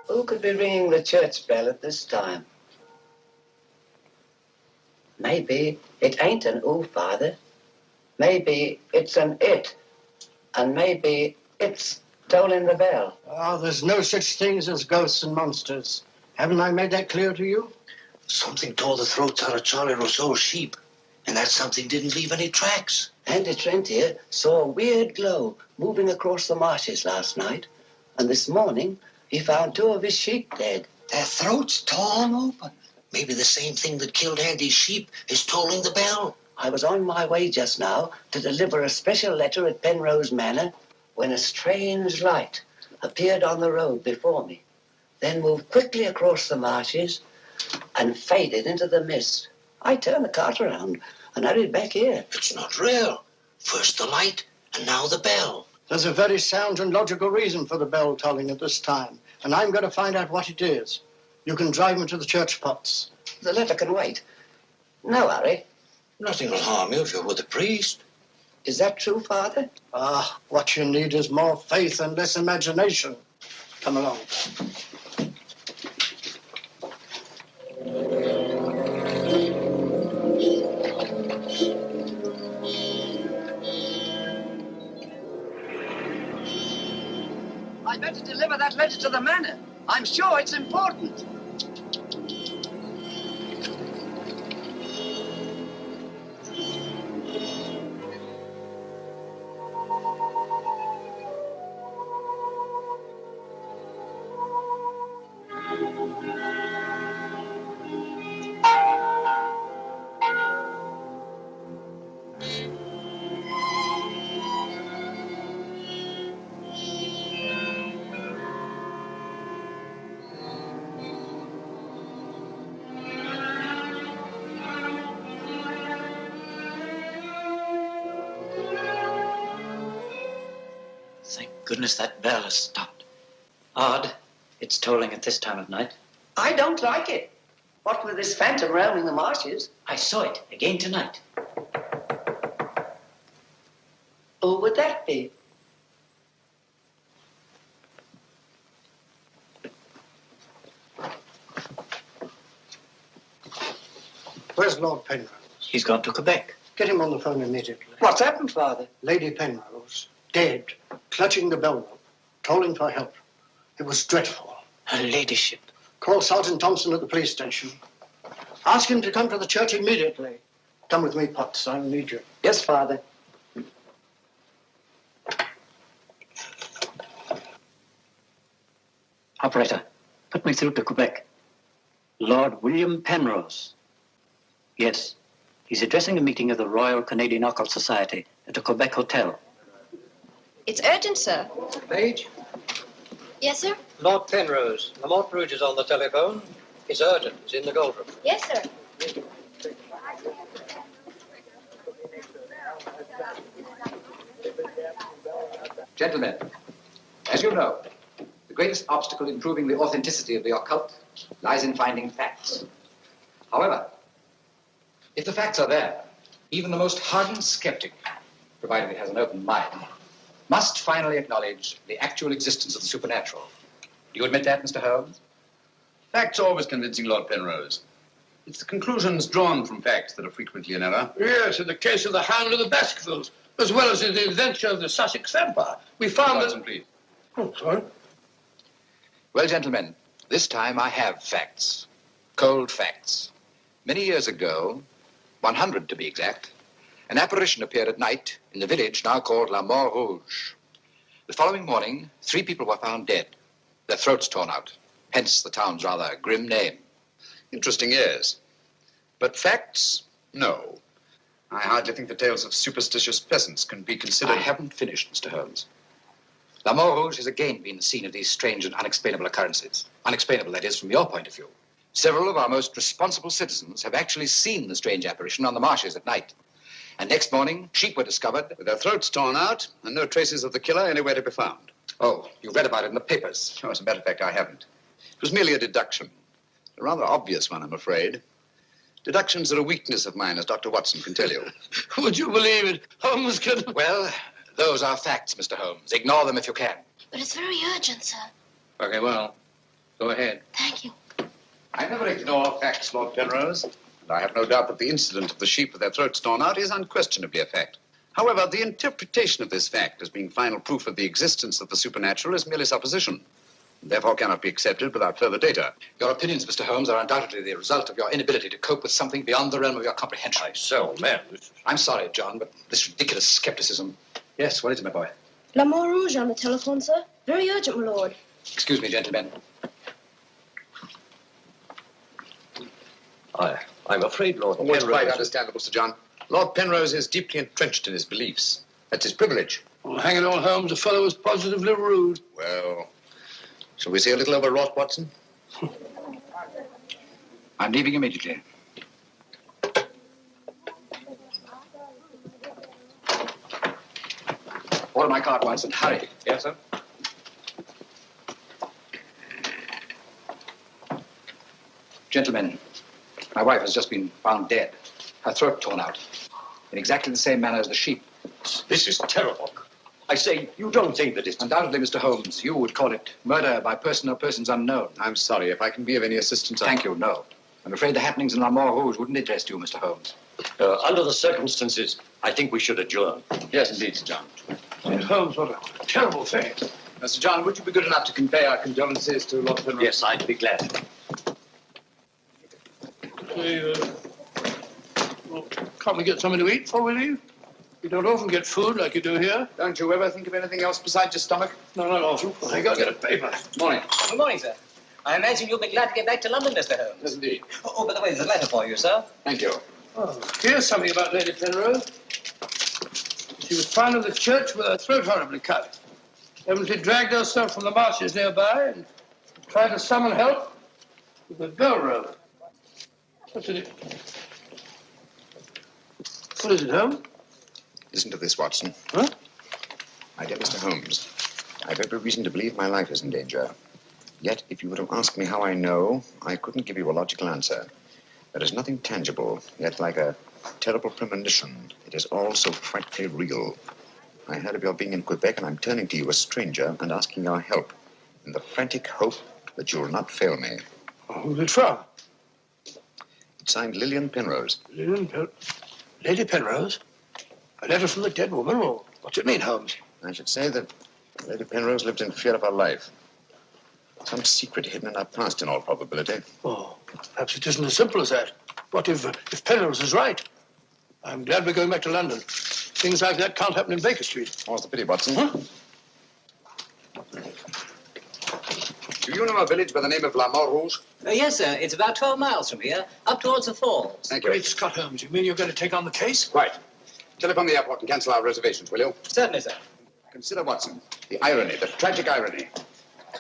Who could be ringing the church bell at this time? Maybe it ain't an ooh, Father. Maybe it's an it. And maybe it's tolling the bell. Oh, there's no such things as ghosts and monsters. Haven't I made that clear to you? Something tore the throats out of Charlie Rousseau's sheep, and that something didn't leave any tracks. Andy Trent here saw a weird glow moving across the marshes last night, and this morning he found 2 of his sheep dead. Their throats torn open. Maybe the same thing that killed Andy's sheep is tolling the bell. I was on my way just now to deliver a special letter at Penrose Manor when a strange light appeared on the road before me, then moved quickly across the marshes and faded into the mist. I turned the cart around and hurried back here. It's not real. First the light, and now the bell. There's a very sound and logical reason for the bell tolling at this time, and I'm going to find out what it is. You can drive me to the church pots. The letter can wait. No hurry. Nothing will harm you if you're with the priest. Is that true, Father? Ah, what you need is more faith and less imagination. Come along. I'd better deliver that letter to the manor. I'm sure it's important. Goodness, that bell has stopped. Odd. It's tolling at this time of night. I don't like it. What with this phantom roaming the marshes? I saw it again tonight. Who would that be? Where's Lord Penrose? He's gone to Quebec. Get him on the phone immediately. What's happened, Father? Lady Penrose, dead, clutching the bell rope, calling for help. It was dreadful. Her ladyship. Call Sergeant Thompson at the police station. Ask him to come to the church immediately. Come with me, Potts. I'll need you. Yes, Father. Operator, put me through to Quebec. Lord William Penrose. Yes, he's addressing a meeting of the Royal Canadian Occult Society at a Quebec hotel. It's urgent, sir. Page? Yes, sir? Lord Penrose. Lamont Rouge is on the telephone. It's urgent. It's in the gold room. Yes, sir. Gentlemen, as you know, the greatest obstacle in proving the authenticity of the occult lies in finding facts. However, if the facts are there, even the most hardened skeptic, provided he has an open mind, must finally acknowledge the actual existence of the supernatural. Do you admit that, Mr. Holmes? Facts are always convincing, Lord Penrose. It's the conclusions drawn from facts that are frequently in error. Yes, in the case of the Hound of the Baskervilles, as well as in the adventure of the Sussex Vampire, we found Watson, please. Oh, sorry. Well, gentlemen, this time I have facts. Cold facts. Many years ago, 100 to be exact, an apparition appeared at night in the village now called La Mort Rouge. The following morning, 3 people were found dead, their throats torn out, hence the town's rather grim name. Interesting, yes. But facts? No. I hardly think the tales of superstitious peasants can be considered... I haven't finished, Mr. Holmes. La Mort Rouge has again been the scene of these strange and unexplainable occurrences. Unexplainable, that is, from your point of view. Several of our most responsible citizens have actually seen the strange apparition on the marshes at night. And next morning, sheep were discovered... with their throats torn out and no traces of the killer anywhere to be found. Oh, you read about it in the papers. No, as a matter of fact, I haven't. It was merely a deduction. A rather obvious one, I'm afraid. Deductions are a weakness of mine, as Dr. Watson can tell you. Would you believe it? Holmes can... Well, those are facts, Mr. Holmes. Ignore them if you can. But it's very urgent, sir. Okay, well, go ahead. Thank you. I never ignore facts, Lord Penrose. And I have no doubt that the incident of the sheep with their throats torn out is unquestionably a fact. However, the interpretation of this fact as being final proof of the existence of the supernatural is merely supposition, and therefore cannot be accepted without further data. Your opinions, Mr. Holmes, are undoubtedly the result of your inability to cope with something beyond the realm of your comprehension. So, man. I'm sorry, John, but this ridiculous skepticism... Yes, what is it, my boy? La Mort Rouge on the telephone, sir. Very urgent, my lord. Excuse me, gentlemen. I'm afraid, Lord Penrose... It's quite understandable, Sir John. Lord Penrose is deeply entrenched in his beliefs. That's his privilege. Well, hang it all, Holmes, the fellow was positively rude. Well, shall we see a little overwrought, Watson? I'm leaving immediately. Order my card, Watson. Hurry. Yes, sir. Gentlemen, my wife has just been found dead. Her throat torn out. In exactly the same manner as the sheep. This is terrible. I say, you don't think that it's... Undoubtedly, Mr. Holmes, you would call it murder by person or persons unknown. I'm sorry. If I can be of any assistance... Thank you, no. I'm afraid the happenings in La Mort Rouge wouldn't interest you, Mr. Holmes. Under the circumstances, I think we should adjourn. Yes, indeed, Sir John. Holmes, what a terrible thing. Sir John, would you be good enough to convey our condolences to Lord Penrose? Yes, I'd be glad. Say, well, can't we get something to eat before we leave? You don't often get food like you do here. Don't you ever think of anything else besides your stomach? No, not often. I got to get a paper. Morning. Good morning, sir. I imagine you'll be glad to get back to London, Mr. Holmes. Yes, indeed. Oh, by the way, there's a letter for you, sir. Thank you. Oh, here's something about Lady Penrose. She was found in the church with her throat horribly cut. Evidently dragged herself from the marshes nearby and tried to summon help with a bell rope. What's in it? What is it, Holmes? Listen to this, Watson. Huh? My dear Mr. Holmes, I've every reason to believe my life is in danger. Yet, if you were to ask me how I know, I couldn't give you a logical answer. There is nothing tangible, yet like a terrible premonition, it is all so frightfully real. I heard of your being in Quebec, and I'm turning to you, a stranger, and asking your help, in the frantic hope that you'll not fail me. Oh, who's it from? It's signed Lillian Penrose. Lady Penrose? A letter from the dead woman? Or what's it mean, Holmes? I should say that Lady Penrose lived in fear of her life. Some secret hidden in our past, in all probability. Oh, perhaps it isn't as simple as that. What if Penrose is right? I'm glad we're going back to London. Things like that can't happen in Baker Street. What's the pity, Watson? Huh? Do you know a village by the name of La Rouge? Yes, sir. It's about 12 miles from here, up towards the falls. Thank you. Great Scott Holmes, you mean you're going to take on the case? Right. Telephone the airport and cancel our reservations, will you? Certainly, sir. Consider, Watson, the irony, the tragic irony.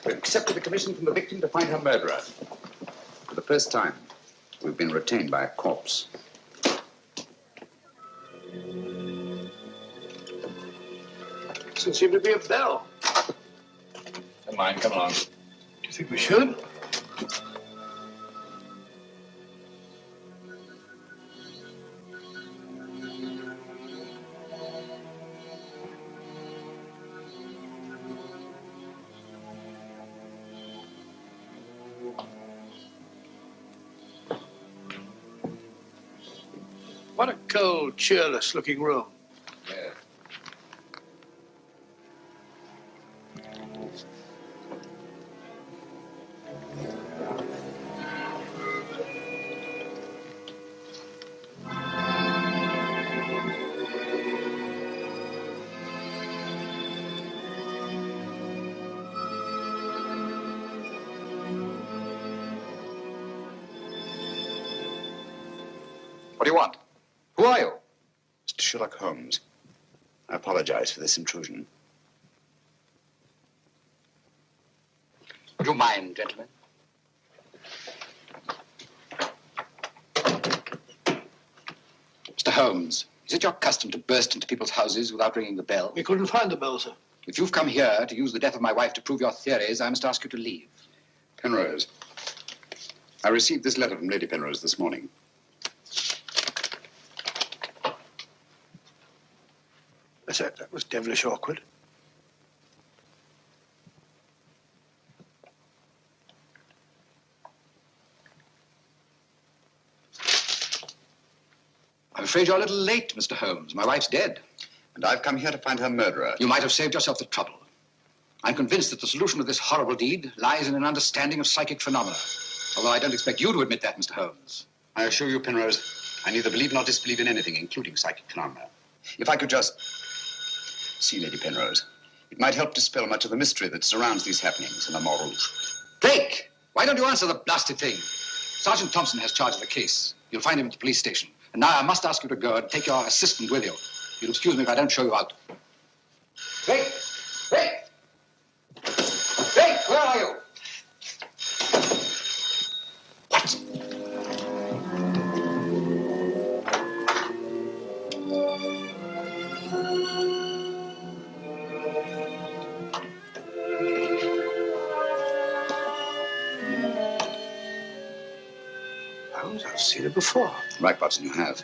We've accepted the commission from the victim to find her murderer. For the first time, we've been retained by a corpse. Doesn't seem to be a bell. Never mind, come along. Do you think we should? What a cold, cheerless-looking room. Yeah. What do you want? Who are you? Mr. Sherlock Holmes. I apologize for this intrusion. Would you mind, gentlemen? Mr. Holmes, is it your custom to burst into people's houses without ringing the bell? We couldn't find the bell, sir. If you've come here to use the death of my wife to prove your theories, I must ask you to leave. Penrose. I received this letter from Lady Penrose this morning. That was devilish awkward. I'm afraid you're a little late, Mr. Holmes. My wife's dead. And I've come here to find her murderer. You might have saved yourself the trouble. I'm convinced that the solution of this horrible deed lies in an understanding of psychic phenomena. Although I don't expect you to admit that, Mr. Holmes. I assure you, Penrose, I neither believe nor disbelieve in anything, including psychic phenomena. If I could just see Lady Penrose, it might help dispel much of the mystery that surrounds these happenings in La Rouge. Drake! Why don't you answer the blasted thing? Sergeant Thompson has charge of the case. You'll find him at the police station. And now I must ask you to go and take your assistant with you. You'll excuse me if I don't show you out. Drake! Drake! Drake, where are you? What? I've seen it before. Right, Watson, you have.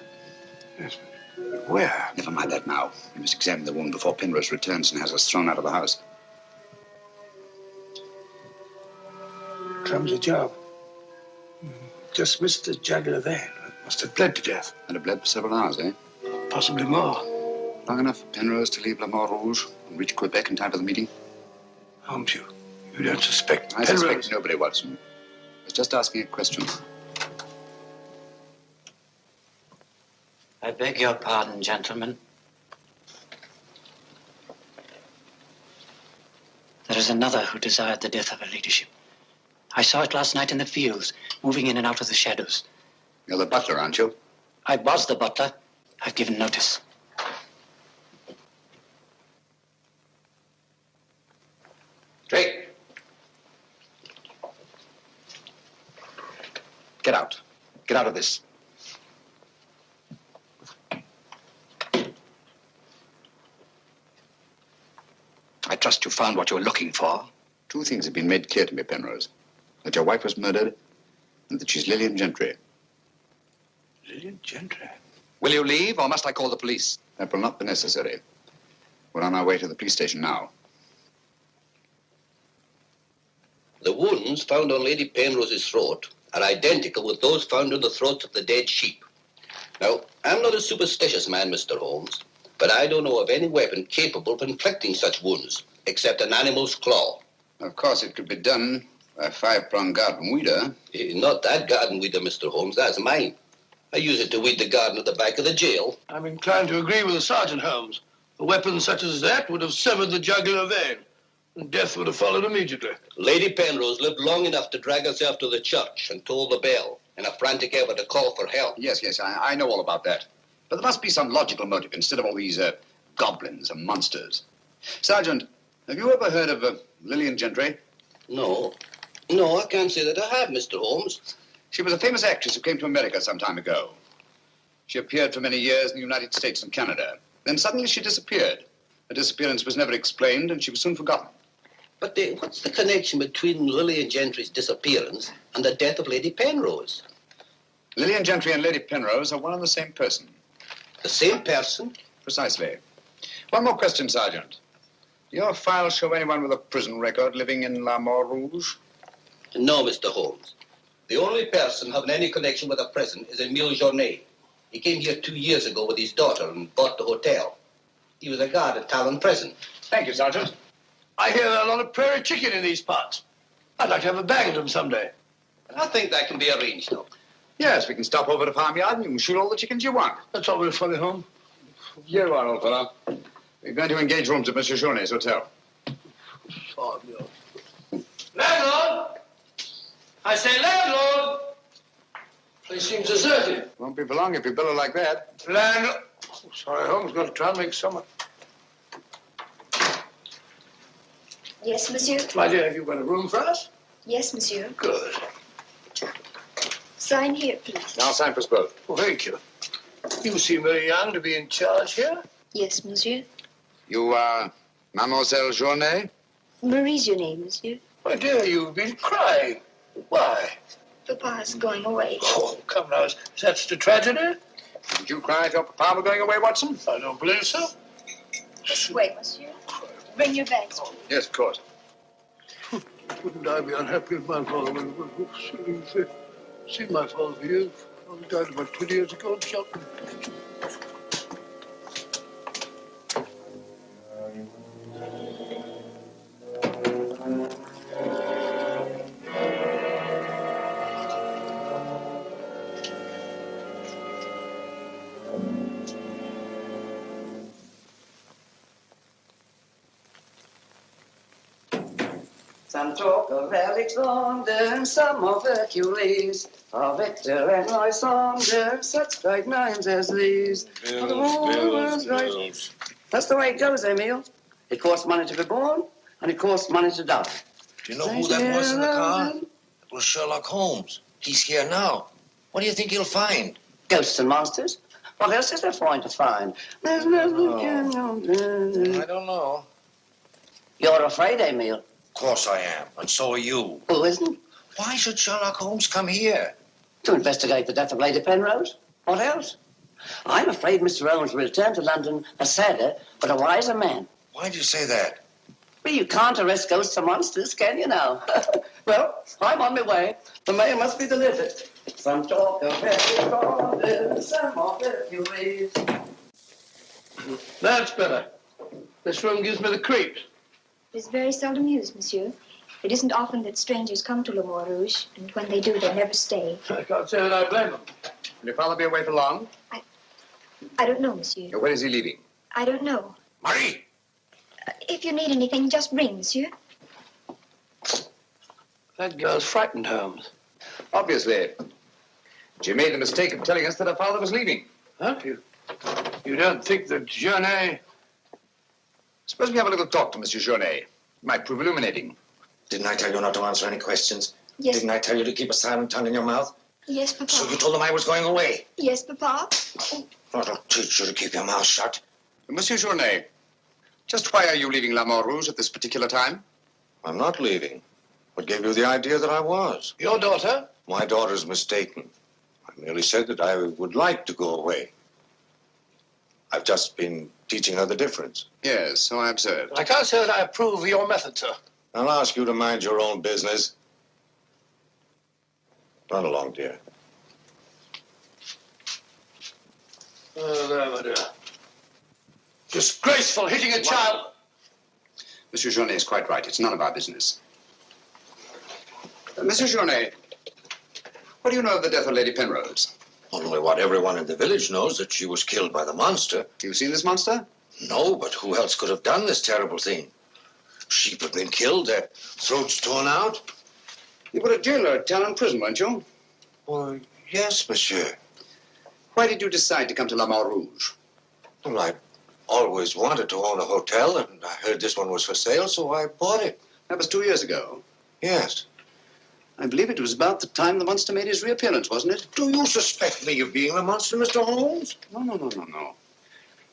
Yes, but where? Never mind that now. We must examine the wound before Penrose returns and has us thrown out of the house. Clumsy job. Just missed the jugular vein. Must have bled to death. And it bled for several hours, eh? Possibly more. Long enough for Penrose to leave La Rouge and reach Quebec in time for the meeting? Holmes, you don't suspect I Penrose? suspect nobody, Watson. I was just asking a question. I beg your pardon, gentlemen. There is another who desired the death of her ladyship. I saw it last night in the fields, moving in and out of the shadows. You're the butler, aren't you? I was the butler. I've given notice. Drake! Get out. Get out of this. I trust you found what you were looking for. Two things have been made clear to me, Penrose. That your wife was murdered and that she's Lillian Gentry. Lillian Gentry? Will you leave, or must I call the police? That will not be necessary. We're on our way to the police station now. The wounds found on Lady Penrose's throat are identical with those found on the throats of the dead sheep. Now, I'm not a superstitious man, Mr. Holmes, but I don't know of any weapon capable of inflicting such wounds, except an animal's claw. Of course, it could be done A five-pronged garden weeder? Not that garden weeder, Mr. Holmes. That's mine. I use it to weed the garden at the back of the jail. I'm inclined to agree with the Sergeant, Holmes. A weapon such as that would have severed the jugular vein, and death would have followed immediately. Lady Penrose lived long enough to drag herself to the church and toll the bell in a frantic effort to call for help. Yes, I know all about that. But there must be some logical motive instead of all these goblins and monsters. Sergeant, have you ever heard of Lillian Gentry? No, I can't say that I have, Mr. Holmes. She was a famous actress who came to America some time ago. She appeared for many years in the United States and Canada. Then suddenly she disappeared. Her disappearance was never explained, and she was soon forgotten. But what's the connection between Lillian Gentry's disappearance and the death of Lady Penrose? Lillian Gentry and Lady Penrose are one and the same person. The same person? Precisely. One more question, Sergeant. Do your files show anyone with a prison record living in La Mort Rouge? No, Mr. Holmes. The only person having any connection with a prison is Emile Journet. He came here 2 years ago with his daughter and bought the hotel. He was a guard at Talon Prison. Thank you, Sergeant. I hear there are a lot of prairie chicken in these parts. I'd like to have a bag of them someday. I think that can be arranged, though. Yes, we can stop over to farmyard and you can shoot all the chickens you want. That's all very funny, Holmes. Here you are, old fellow. We're going to engage rooms at Monsieur Journet's hotel. Landlord! I say landlord! Place seems deserted. Won't be for long if you billow like that. Landlord! Oh, sorry, Holmes. Got to try and make summer. Yes, monsieur? My dear, have you got a room for us? Yes, monsieur. Good. Sign here, please. I'll sign for us both. Well, thank you. You seem very young to be in charge here. Yes, monsieur. You are Mademoiselle Journet? Marie's your name, monsieur. My dear, you've been crying. Why? Papa's going away. Oh, come now. Is that such a tragedy? Did you cry if your papa were going away, Watson? I don't believe so. This way, monsieur. Bring your bags. Yes, of course. Wouldn't I be unhappy if my father would see my father for years? He died about 20 years ago in Shelton. Some talk of Alexander and some of Hercules, of Hector and Lysander, such bright names as these. Bills. That's the way it goes, Emile. It costs money to be born, and it costs money to die. Do you know who that was in the car? It was Sherlock Holmes. He's here now. What do you think he'll find? Ghosts and monsters? What else is there for him to find? There's nothing I don't know. You're afraid, Emile? Of course I am, and so are you. Who isn't? Why should Sherlock Holmes come here? To investigate the death of Lady Penrose. What else? I'm afraid Mr. Holmes will return to London a sadder but a wiser man. Why do you say that? Well, you can't arrest ghosts and monsters, can you now? Well, I'm on my way. The mail must be delivered. Some talk of Hercules, some of Hercules. That's better. This room gives me the creeps. It is very seldom used, monsieur. It isn't often that strangers come to Le Mort Rouge, and when they do, they never stay. I can't say that I blame them. Will your father be away for long? I don't know, monsieur. When is he leaving? I don't know. Marie! If you need anything, just ring, monsieur. That girl's frightened, Holmes. Obviously. She made the mistake of telling us that her father was leaving. Huh? You don't think that Journet... Suppose we have a little talk to Monsieur Journet. It might prove illuminating. Didn't I tell you not to answer any questions? Yes. Didn't I tell you to keep a silent tongue in your mouth? Yes, Papa. So you told them I was going away? Yes, Papa. I'll teach you to keep your mouth shut. Monsieur Journet, just why are you leaving La Mort Rouge at this particular time? I'm not leaving. What gave you the idea that I was? Your daughter? My daughter's mistaken. I merely said that I would like to go away. I've just been teaching her the difference. Yes, so I observed. I can't say that I approve of your method, sir. I'll ask you to mind your own business. Run along, dear. Oh, there, my dear. Disgraceful, hitting a child. Monsieur Journet is quite right. It's none of our business. Monsieur Journet, what do you know of the death of Lady Penrose? Only what everyone in the village knows, that she was killed by the monster. You've seen this monster? No, but who else could have done this terrible thing? Sheep have been killed, their throats torn out. You were a jailer at town prison, weren't you? Oh, yes, monsieur. Why did you decide to come to La Mort Rouge? Well, I always wanted to own a hotel, and I heard this one was for sale, so I bought it. That was 2 years ago. Yes. I believe it was about the time the monster made his reappearance, wasn't it? Do you suspect me of being the monster, Mr. Holmes? No.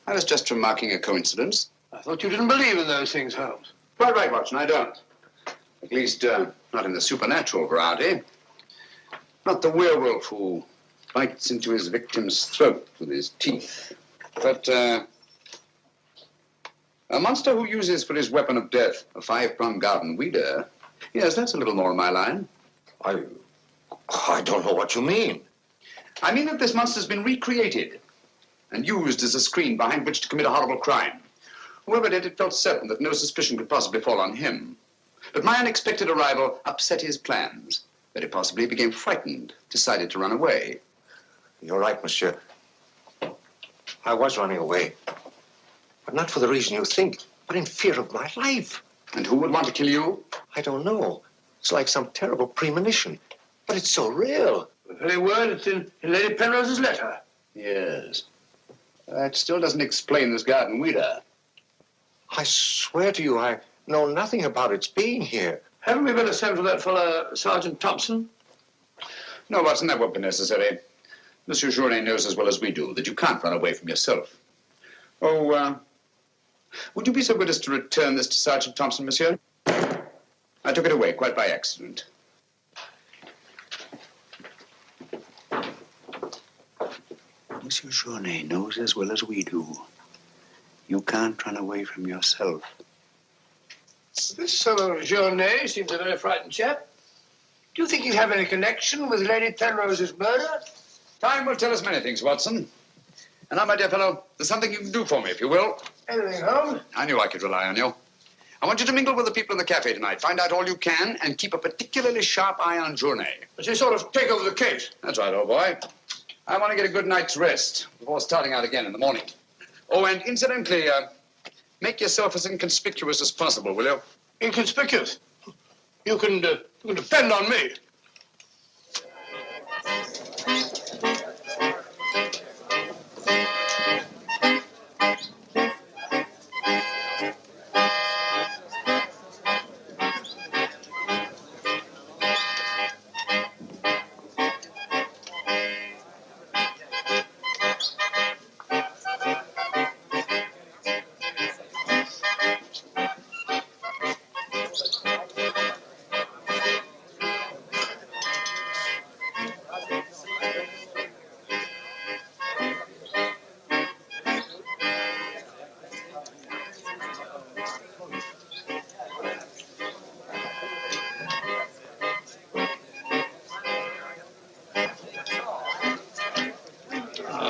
I was just remarking a coincidence. I thought you didn't believe in those things, Holmes. Quite right, Watson, I don't. At least, not in the supernatural variety. Not the werewolf who bites into his victim's throat with his teeth. But, a monster who uses for his weapon of death a 5-pronged garden weeder. Yes, that's a little more in my line. I don't know what you mean. I mean that this monster's been recreated and used as a screen behind which to commit a horrible crime. Whoever did it felt certain that no suspicion could possibly fall on him. But my unexpected arrival upset his plans. Very possibly he became frightened, decided to run away. You're right, monsieur. I was running away. But not for the reason you think, but in fear of my life. And who would want to kill you? I don't know. It's like some terrible premonition. But it's so real. The very word that's in Lady Penrose's letter. Yes. That still doesn't explain this garden weeder. I swear to you, I know nothing about its being here. Haven't we better send for that fellow, Sergeant Thompson? No, Watson, that won't be necessary. Monsieur Journet knows as well as we do that you can't run away from yourself. Oh, would you be so good as to return this to Sergeant Thompson, monsieur? I took it away quite by accident. Monsieur Journet knows as well as we do. You can't run away from yourself. This fellow Journet seems a very frightened chap. Do you think he'd have any connection with Lady Penrose's murder? Time will tell us many things, Watson. And now, my dear fellow, there's something you can do for me, if you will. Anything, Holmes? I knew I could rely on you. I want you to mingle with the people in the cafe tonight. Find out all you can and keep a particularly sharp eye on Journet. But you sort of take over the case. That's right, old boy. I want to get a good night's rest before starting out again in the morning. Oh, and incidentally, make yourself as inconspicuous as possible, will you? Inconspicuous? You can depend on me.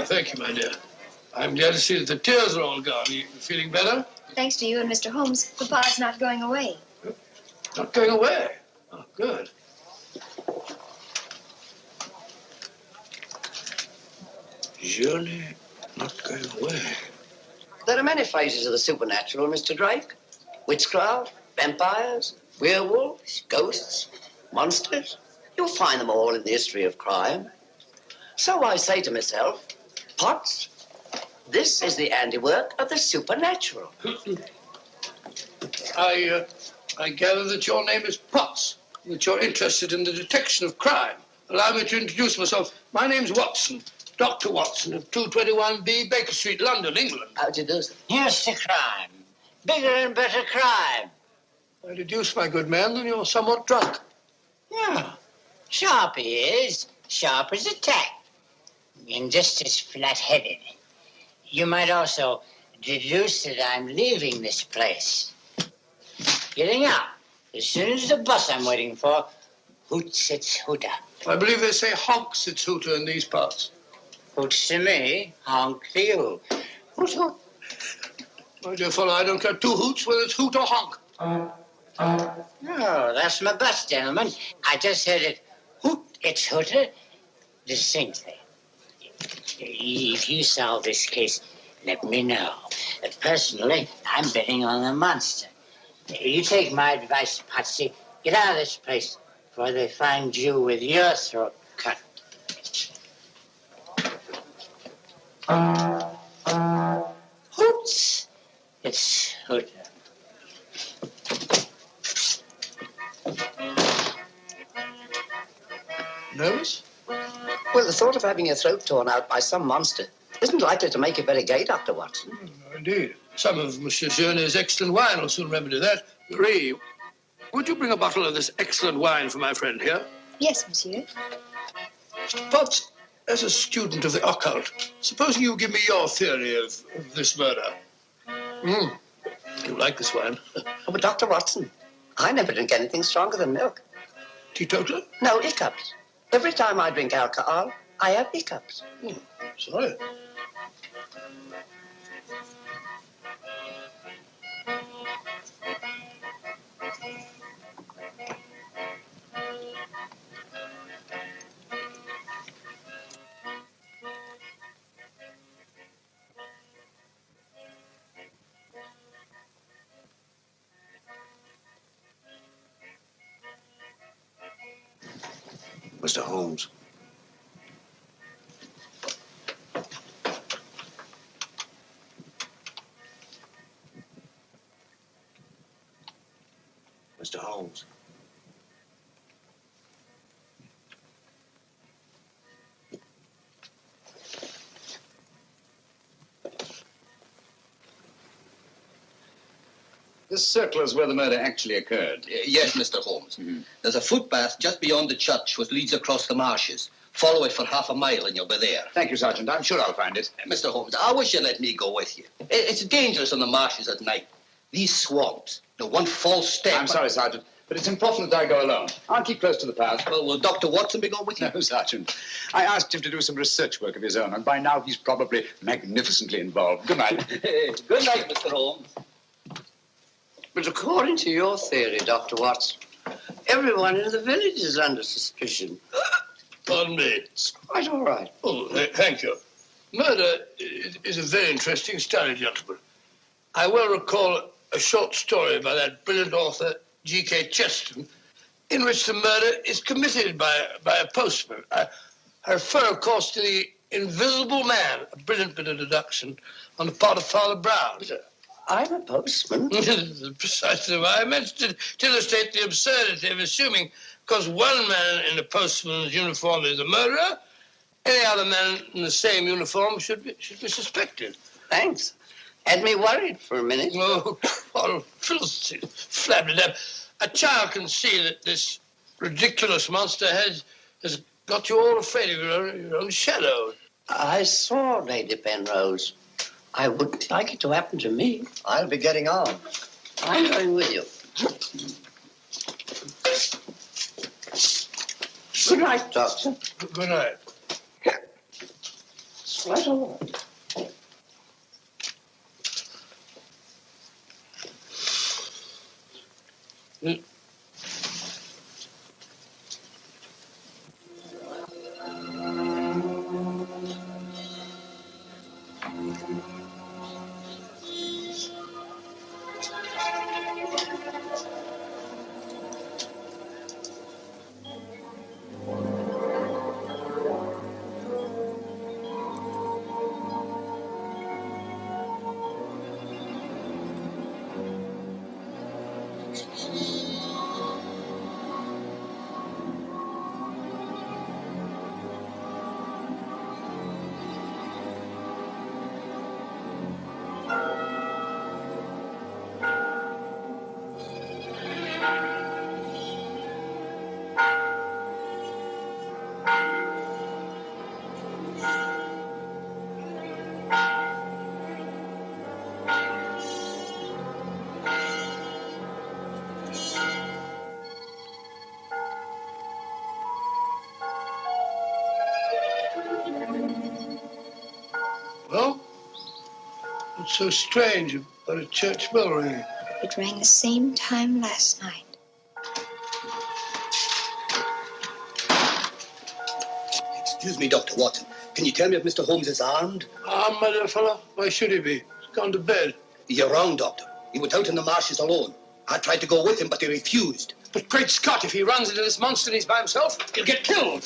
Thank you, my dear. I'm glad to see that the tears are all gone. Are you feeling better? Thanks to you and Mr. Holmes, Papa's not going away. Not going away? Oh, good. Journet not going away. There are many phases of the supernatural, Mr. Drake. Witchcraft, vampires, werewolves, ghosts, monsters. You'll find them all in the history of crime. So I say to myself, Potts, this is the handiwork of the supernatural. I gather that your name is Potts, that you're interested in the detection of crime. Allow me to introduce myself. My name's Watson, Dr. Watson of 221B Baker Street, London, England. How do you do, sir? Here's to crime. Bigger and better crime. I deduce, my good man, that you're somewhat drunk. Yeah. Sharp he is, sharp as a tack, and just as flat-headed. You might also deduce that I'm leaving this place. Getting out. As soon as the bus I'm waiting for hoots its hooter. I believe they say honks its hooter in these parts. Hoots to me, honk to you. Hoot, hoot. My dear fellow, I don't care two hoots whether it's hoot or honk. Oh, that's my bus, gentlemen. I just heard it hoot, it's hooter, distinctly. If you solve this case, let me know. Personally, I'm betting on the monster. You take my advice, Patsy. Get out of this place before they find you with your throat cut. Hoots! It's hooter. Nervous? Well, the thought of having your throat torn out by some monster isn't likely to make you very gay, Dr. Watson. Indeed. Some of Monsieur Journet's excellent wine will soon remedy that. Marie, would you bring a bottle of this excellent wine for my friend here? Yes, monsieur. But as a student of the occult, supposing you give me your theory of this murder. You like this wine? Oh, but Dr. Watson, I never drink anything stronger than milk. Teetotaler? No, hiccups. Every time I drink alcohol, I have hiccups. Sorry. Mr. Holmes. Mr. Holmes. This circle is where the murder actually occurred. Yes, Mr. Holmes. There's a footpath just beyond the church which leads across the marshes. Follow it for half a mile and you'll be there. Thank you, Sergeant. I'm sure I'll find it. Mr. Holmes, I wish you'd let me go with you. It's dangerous on the marshes at night. These swamps, one false step... I'm sorry, Sergeant, but it's important that I go alone. I'll keep close to the path. Well, will Dr. Watson be going with you? No, Sergeant. I asked him to do some research work of his own, and by now he's probably magnificently involved. Good night. Good night, Mr. Holmes. But according to your theory, Dr. Watson, everyone in the village is under suspicion. Pardon me. It's quite all right. Oh, thank you. Murder is a very interesting study, gentlemen. I well recall a short story by that brilliant author, G.K. Chesterton, in which the murder is committed by a postman. I refer, of course, to the Invisible Man, a brilliant bit of deduction on the part of Father Brown. I'm a postman. Precisely why I mentioned it, to illustrate the absurdity of assuming because one man in a postman's uniform is a murderer, any other man in the same uniform should be suspected. Thanks. Had me worried for a minute. Oh, flabbergab. A child can see that this ridiculous monster has got you all afraid of your own shadow. I saw Lady Penrose. I wouldn't like it to happen to me. I'll be getting on. I'm going with you. Good night, Doctor. Good night. It's right all right. Well, what's so strange about a church bell ringing? It rang the same time last night. Excuse me, Dr. Watson. Can you tell me if Mr. Holmes is armed? Armed, my dear fellow? Why should he be? He's gone to bed. You're wrong, Doctor. He went out in the marshes alone. I tried to go with him, but he refused. But great Scott, if he runs into this monster and he's by himself, he'll get killed.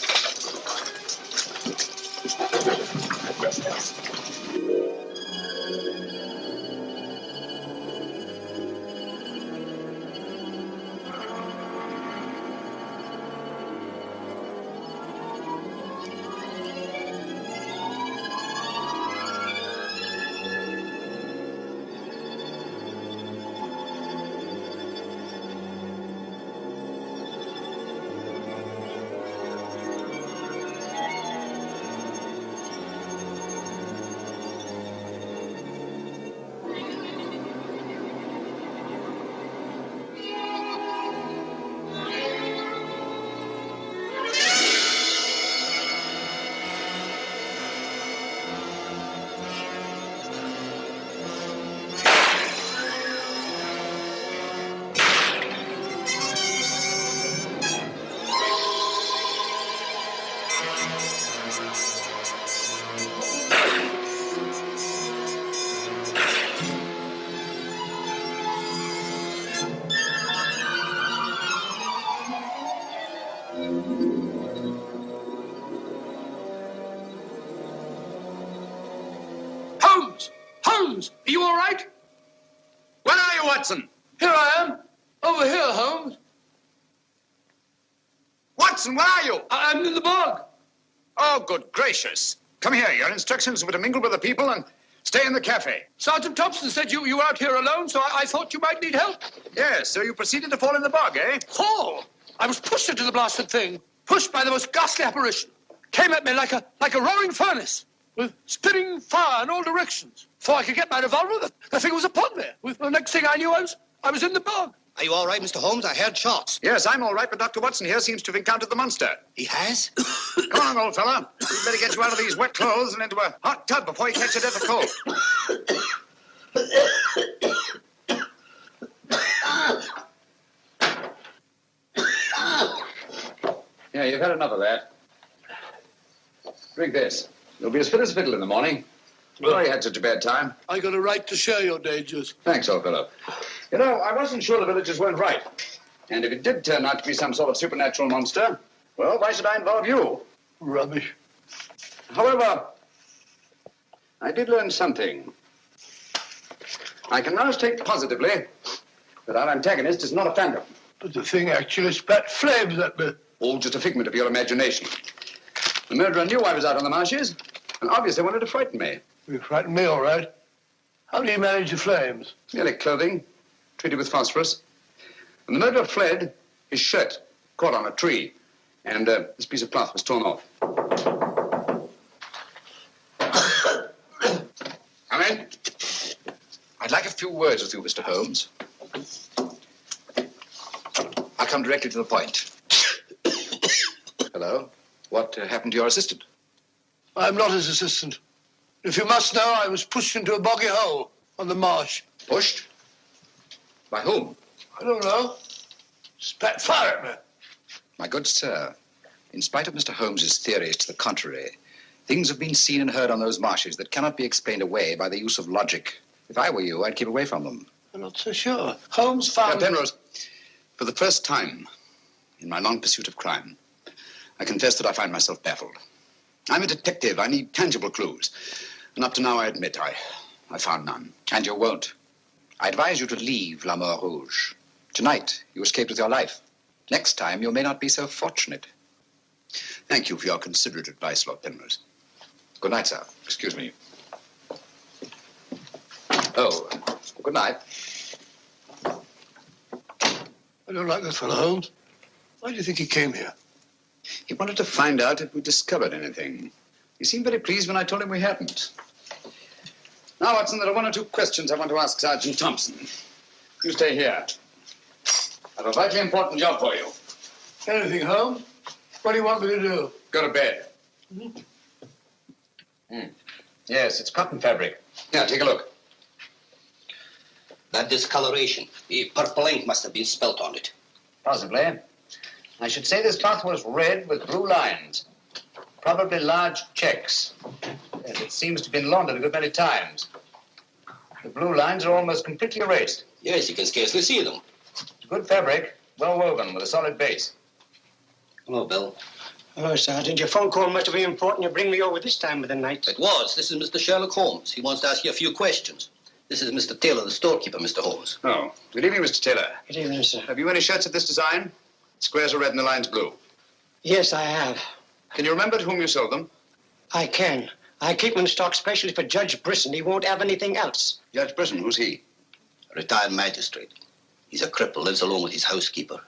Holmes! Holmes! Are you all right? Where are you, Watson? Here I am. Over here, Holmes. Watson, where are you? I'm in the bog. Oh, good gracious. Come here. Your instructions were to mingle with the people and stay in the cafe. Sergeant Thompson said you were out here alone, so I thought you might need help. Yes, so you proceeded to fall in the bog, eh? Fall? I was pushed into the blasted thing. Pushed by the most ghastly apparition. Came at me like a roaring furnace, with spitting fire in all directions. Before I could get my revolver, the thing was upon me. The next thing I knew, I was in the bog. Are you all right, Mr. Holmes? I heard shots. Yes, I'm all right, but Dr. Watson here seems to have encountered the monster. He has? Come on, old fella. We'd better get you out of these wet clothes and into a hot tub before you catch a death of cold. Yeah, you've had enough of that. Drink this. You'll be as fit as a fiddle in the morning. Sorry you had such a bad time. I got a right to share your dangers. Thanks, old fellow. You know, I wasn't sure the villagers weren't right. And if it did turn out to be some sort of supernatural monster, well, why should I involve you? Rubbish. However, I did learn something. I can now state positively that our antagonist is not a phantom. But the thing actually spat flames at me. All just a figment of your imagination. The murderer knew I was out on the marshes and obviously wanted to frighten me. You frightened me, all right. How do you manage the flames? Merely clothing, treated with phosphorus. When the murderer fled, his shirt caught on a tree, and this piece of cloth was torn off. Come in. I'd like a few words with you, Mr. Holmes. I'll come directly to the point. Hello. What happened to your assistant? I'm not his assistant. If you must know, I was pushed into a boggy hole on the marsh. Pushed? By whom? I don't know. Spat fire at me. My good sir, in spite of Mr. Holmes's theories to the contrary, things have been seen and heard on those marshes that cannot be explained away by the use of logic. If I were you, I'd keep away from them. I'm not so sure. Holmes found... Penrose, for the first time in my long pursuit of crime, I confess that I find myself baffled. I'm a detective. I need tangible clues. And up to now, I admit, I found none. And you won't. I advise you to leave La Mort Rouge. Tonight, you escaped with your life. Next time, you may not be so fortunate. Thank you for your considerate advice, Lord Penrose. Good night, sir. Excuse me. Oh, good night. I don't like that fellow, Holmes. Why do you think he came here? He wanted to find out if we discovered anything. He seemed very pleased when I told him we hadn't. Now, Watson, there are one or two questions I want to ask Sergeant Thompson. You stay here. I have a vitally important job for you. Anything, Holmes? What do you want me to do? Go to bed. Yes, it's cotton fabric. Yeah, take a look. That discoloration. The purple ink must have been spilt on it. Possibly. I should say this cloth was red with blue lines. Probably large checks. Yes, it seems to have been laundered a good many times. The blue lines are almost completely erased. Yes, you can scarcely see them. It's good fabric, well woven, with a solid base. Hello, Bill. Hello, Sergeant. Your phone call must have been important. You bring me over this time of the night. It was. This is Mr. Sherlock Holmes. He wants to ask you a few questions. This is Mr. Taylor, the storekeeper, Mr. Holmes. Oh, good evening, Mr. Taylor. Good evening, sir. Have you any shirts of this design? Squares are red and the lines blue. Yes, I have. Can you remember to whom you sold them? I can. I keep them in stock specially for Judge Brisson. He won't have anything else. Judge Brisson, who's he? A retired magistrate. He's a cripple, lives alone with his housekeeper.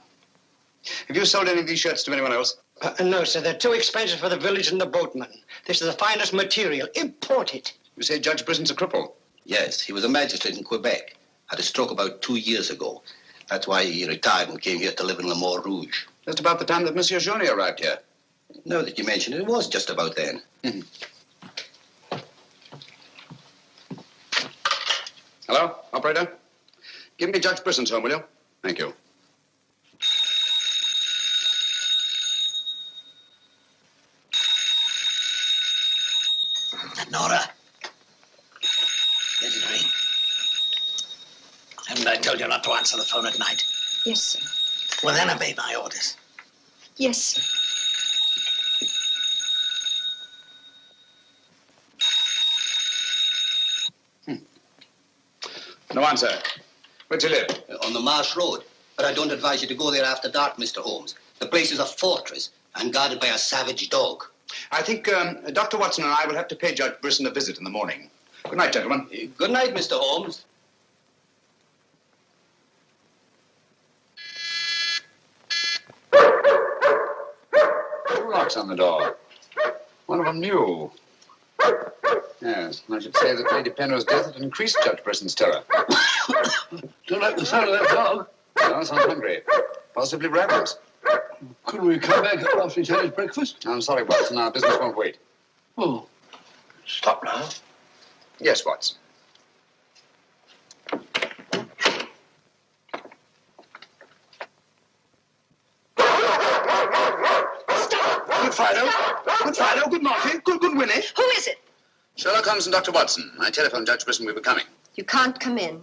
Have you sold any of these shirts to anyone else? No, sir. They're too expensive for the village and the boatmen. This is the finest material. Imported. You say Judge Brisson's a cripple? Yes, he was a magistrate in Quebec. Had a stroke about 2 years ago. That's why he retired and came here to live in Le Mort Rouge. Just about the time that Monsieur Journey arrived here. Now that you mention it, it was just about then. Hello, operator? Give me Judge Brisson's home, will you? Thank you. Nora. Let it ring. Haven't I told you not to answer the phone at night? Yes, sir. Well, then obey my orders. Yes, sir. No answer. Where do you live? On the Marsh Road. But I don't advise you to go there after dark, Mr. Holmes. The place is a fortress and guarded by a savage dog. I think Dr. Watson and I will have to pay Judge Brisson a visit in the morning. Good night, gentlemen. Good night, Mr. Holmes. Two locks on the door. One of them new. Yes, I should say that Lady Penrose's death had increased Judge Brisson's terror. Don't like the sound of that dog. No, sounds hungry. Possibly ravenous. Couldn't we come back after he's had his breakfast? I'm sorry, Watson. Our business won't wait. Oh, stop now. Yes, Watson. Good Fido. Good Fido. Good Marty. Good Winnie. Who is it? Sherlock Holmes and Dr. Watson. I telephoned Judge Brisson we were coming. You can't come in.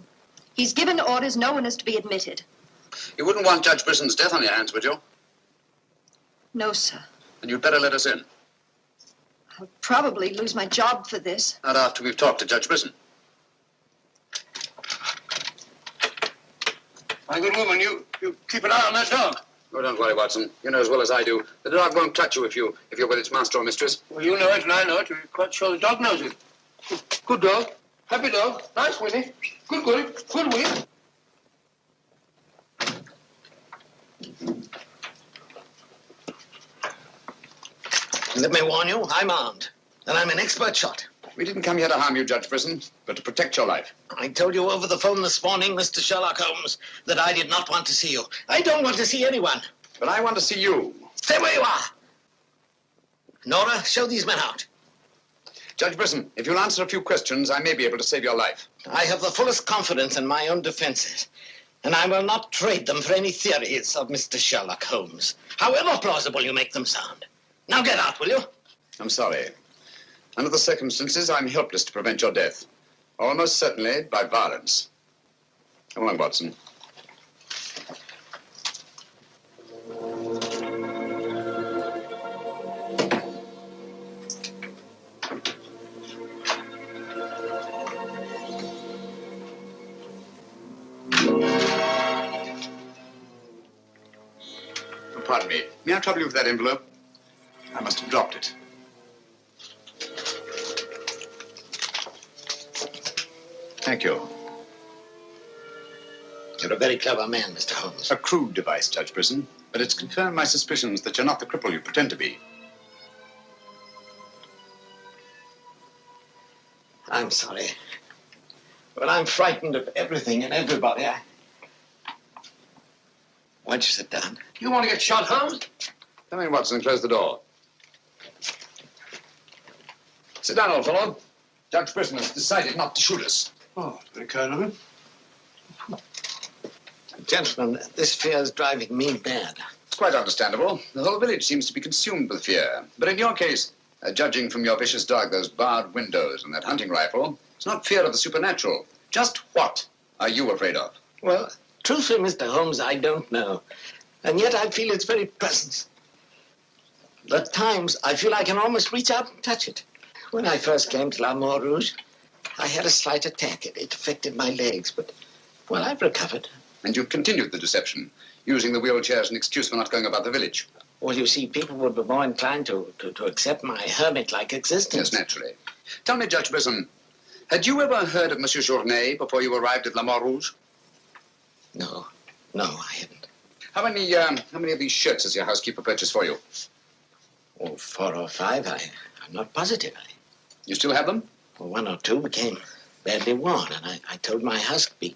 He's given orders no one is to be admitted. You wouldn't want Judge Brisson's death on your hands, would you? No, sir. Then you'd better let us in. I'll probably lose my job for this. Not after we've talked to Judge Brisson. My good woman, you keep an eye on that dog. Oh, don't worry, Watson. You know as well as I do. The dog won't touch you if you're with its master or mistress. Well, you know it and I know it. We're quite sure the dog knows it. Good dog. Happy dog. Nice, Winnie. Good Winnie. Let me warn you, I'm armed. And I'm an expert shot. We didn't come here to harm you, Judge Brisson, but to protect your life. I told you over the phone this morning, Mr. Sherlock Holmes, that I did not want to see you. I don't want to see anyone. But I want to see you. Stay where you are. Nora, show these men out. Judge Brisson, if you'll answer a few questions, I may be able to save your life. I have the fullest confidence in my own defenses, and I will not trade them for any theories of Mr. Sherlock Holmes, however plausible you make them sound. Now get out, will you? I'm sorry. Under the circumstances, I'm helpless to prevent your death. Almost certainly by violence. Come along, Watson. Pardon me. May I trouble you with that envelope? I must have dropped it. Thank you. You're a very clever man, Mr. Holmes. A crude device, Judge Brisson, but it's confirmed my suspicions that you're not the cripple you pretend to be. I'm sorry. But I'm frightened of everything and everybody. Why'd you sit down? You want to get shot, Holmes? Come in, Watson, and close the door. Sit down, old fellow. Judge Brisson has decided not to shoot us. Oh, very kind of him. Gentlemen, this fear is driving me mad. It's quite understandable. The whole village seems to be consumed with fear. But in your case, judging from your vicious dog, those barred windows, and that hunting rifle, it's not fear of the supernatural. Just what are you afraid of? Well, truthfully, Mr. Holmes, I don't know. And yet I feel its very presence. At times, I feel I can almost reach out and touch it. When I first came to La Mort Rouge, I had a slight attack. It affected my legs, but, well, I've recovered. And you've continued the deception, using the wheelchair as an excuse for not going about the village. Well, you see, people would be more inclined to accept my hermit-like existence. Yes, naturally. Tell me, Judge Brisson, had you ever heard of Monsieur Journet before you arrived at La Mort Rouge? No, I hadn't. How many of these shirts has your housekeeper purchased for you? Oh, 4 or 5. I'm not positive. You still have them? Well, 1 or 2 became badly worn, and I told my housekeeper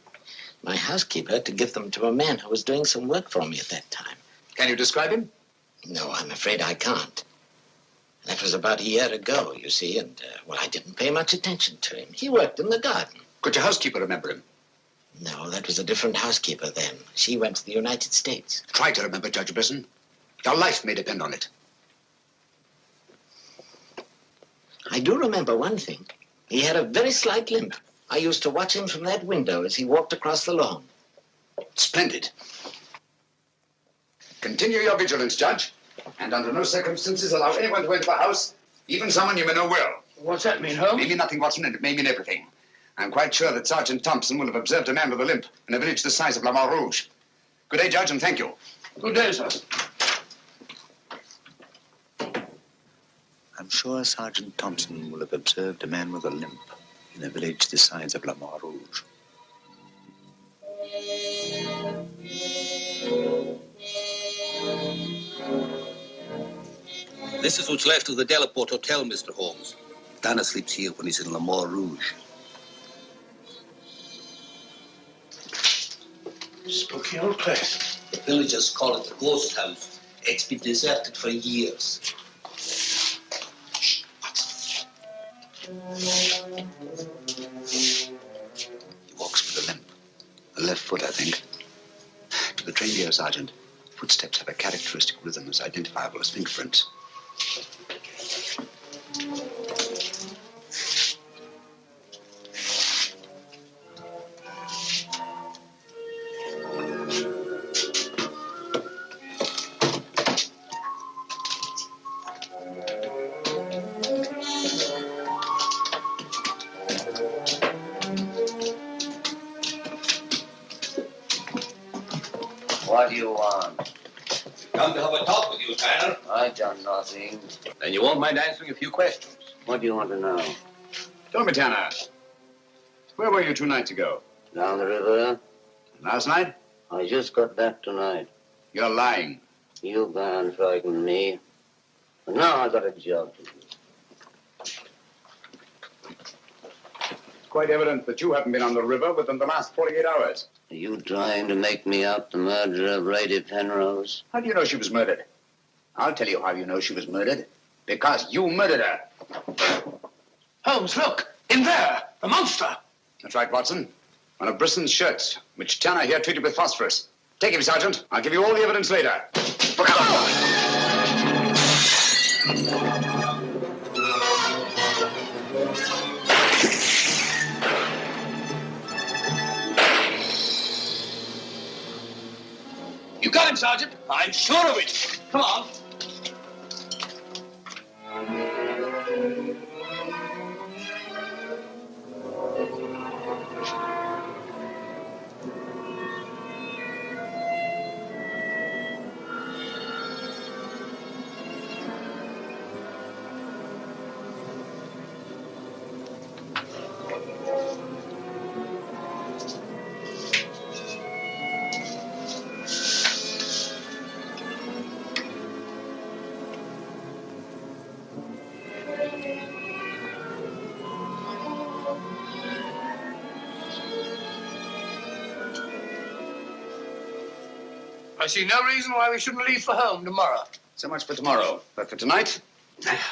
to give them to a man who was doing some work for me at that time. Can you describe him? No, I'm afraid I can't. That was about a year ago, you see, and, well, I didn't pay much attention to him. He worked in the garden. Could your housekeeper remember him? No, that was a different housekeeper then. She went to the United States. Try to remember, Judge Brisson. Your life may depend on it. I do remember one thing. He had a very slight limp. I used to watch him from that window as he walked across the lawn. Splendid. Continue your vigilance, Judge, and under no circumstances allow anyone to enter the house, even someone you may know well. What's that mean, Holmes? It may mean nothing, Watson, and it may mean everything. I'm quite sure that Sergeant Thompson will have observed a man with a limp in a village the size of La Mort Rouge. Good day, Judge, and thank you. Good day, sir. I'm sure Sergeant Thompson will have observed a man with a limp in a village the size of La Mort Rouge. This is what's left of the Delaport Hotel, Mr. Holmes. Dana sleeps here when he's in La Mort Rouge. Spooky old place. The villagers call it the ghost house. It's been deserted for years. He walks with a limp. A left foot, I think. To the trained ear, Sergeant, footsteps have a characteristic rhythm that's identifiable as fingerprints. What do you want? Come to have a talk with you, Tanner. I've done nothing. Then you won't mind answering a few questions. What do you want to know? Tell me, Tanner, where were you 2 nights ago? Down the river. Last night? I just got back tonight. You're lying. You can't frighten me. But now I got a job to do. It's quite evident that you haven't been on the river within the last 48 hours. Are you trying to make me out the murderer of Lady Penrose? How do you know she was murdered? I'll tell you how you know she was murdered. Because you murdered her. Holmes, look! In there! The monster! That's right, Watson. One of Brisson's shirts, which Tanner here treated with phosphorus. Take him, Sergeant. I'll give you all the evidence later. Look out! You got him, Sergeant. I'm sure of it. Come on. I see no reason why we shouldn't leave for home tomorrow. So much for tomorrow. But for tonight,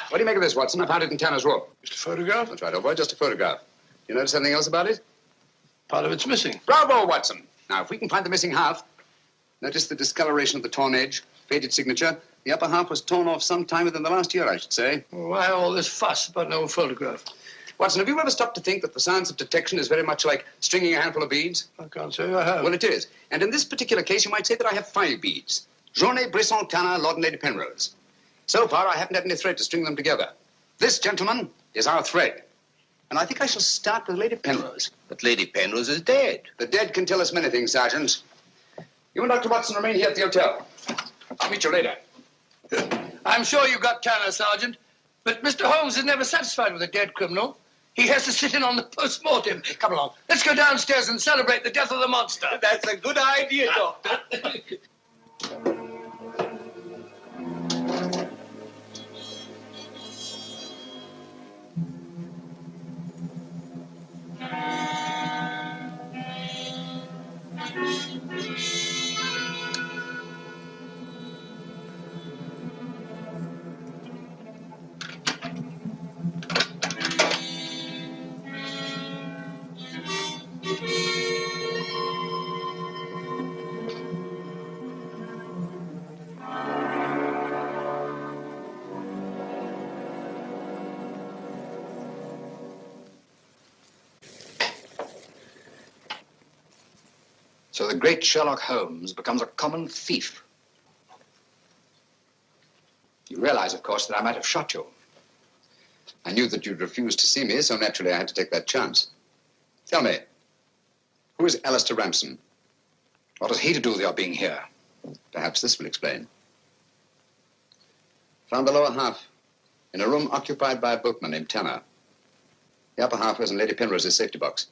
what do you make of this, Watson? I found it in Tanner's room. Just a photograph? That's right, old boy, just a photograph. You notice anything else about it? Part of it's missing. Bravo, Watson. Now, if we can find the missing half, Notice the discoloration of the torn edge, faded signature. The upper half was torn off sometime within the last year, I should say. Why all this fuss about an old photograph? Watson, have you ever stopped to think that the science of detection is very much like stringing a handful of beads? I can't say I have. Well, it is. And in this particular case, you might say that I have 5 beads. Journée, Brisson, Tanner, Lord and Lady Penrose. So far, I haven't had any thread to string them together. This, gentlemen, is our thread. And I think I shall start with Lady Penrose. But Lady Penrose is dead. The dead can tell us many things, Sergeant. You and Dr. Watson remain here at the hotel. I'll meet you later. I'm sure you got Tanner, Sergeant. But Mr. Holmes is never satisfied with a dead criminal. He has to sit in on the post-mortem. Come along. Let's go downstairs and celebrate the death of the monster. That's a good idea, Doctor. So the great Sherlock Holmes becomes a common thief. You realize, of course, that I might have shot you. I knew that you'd refuse to see me, so naturally I had to take that chance. Tell me, who is Alistair Ramsden? What has he to do with your being here? Perhaps this will explain. Found the lower half in a room occupied by a boatman named Tanner. The upper half was in Lady Penrose's safety box.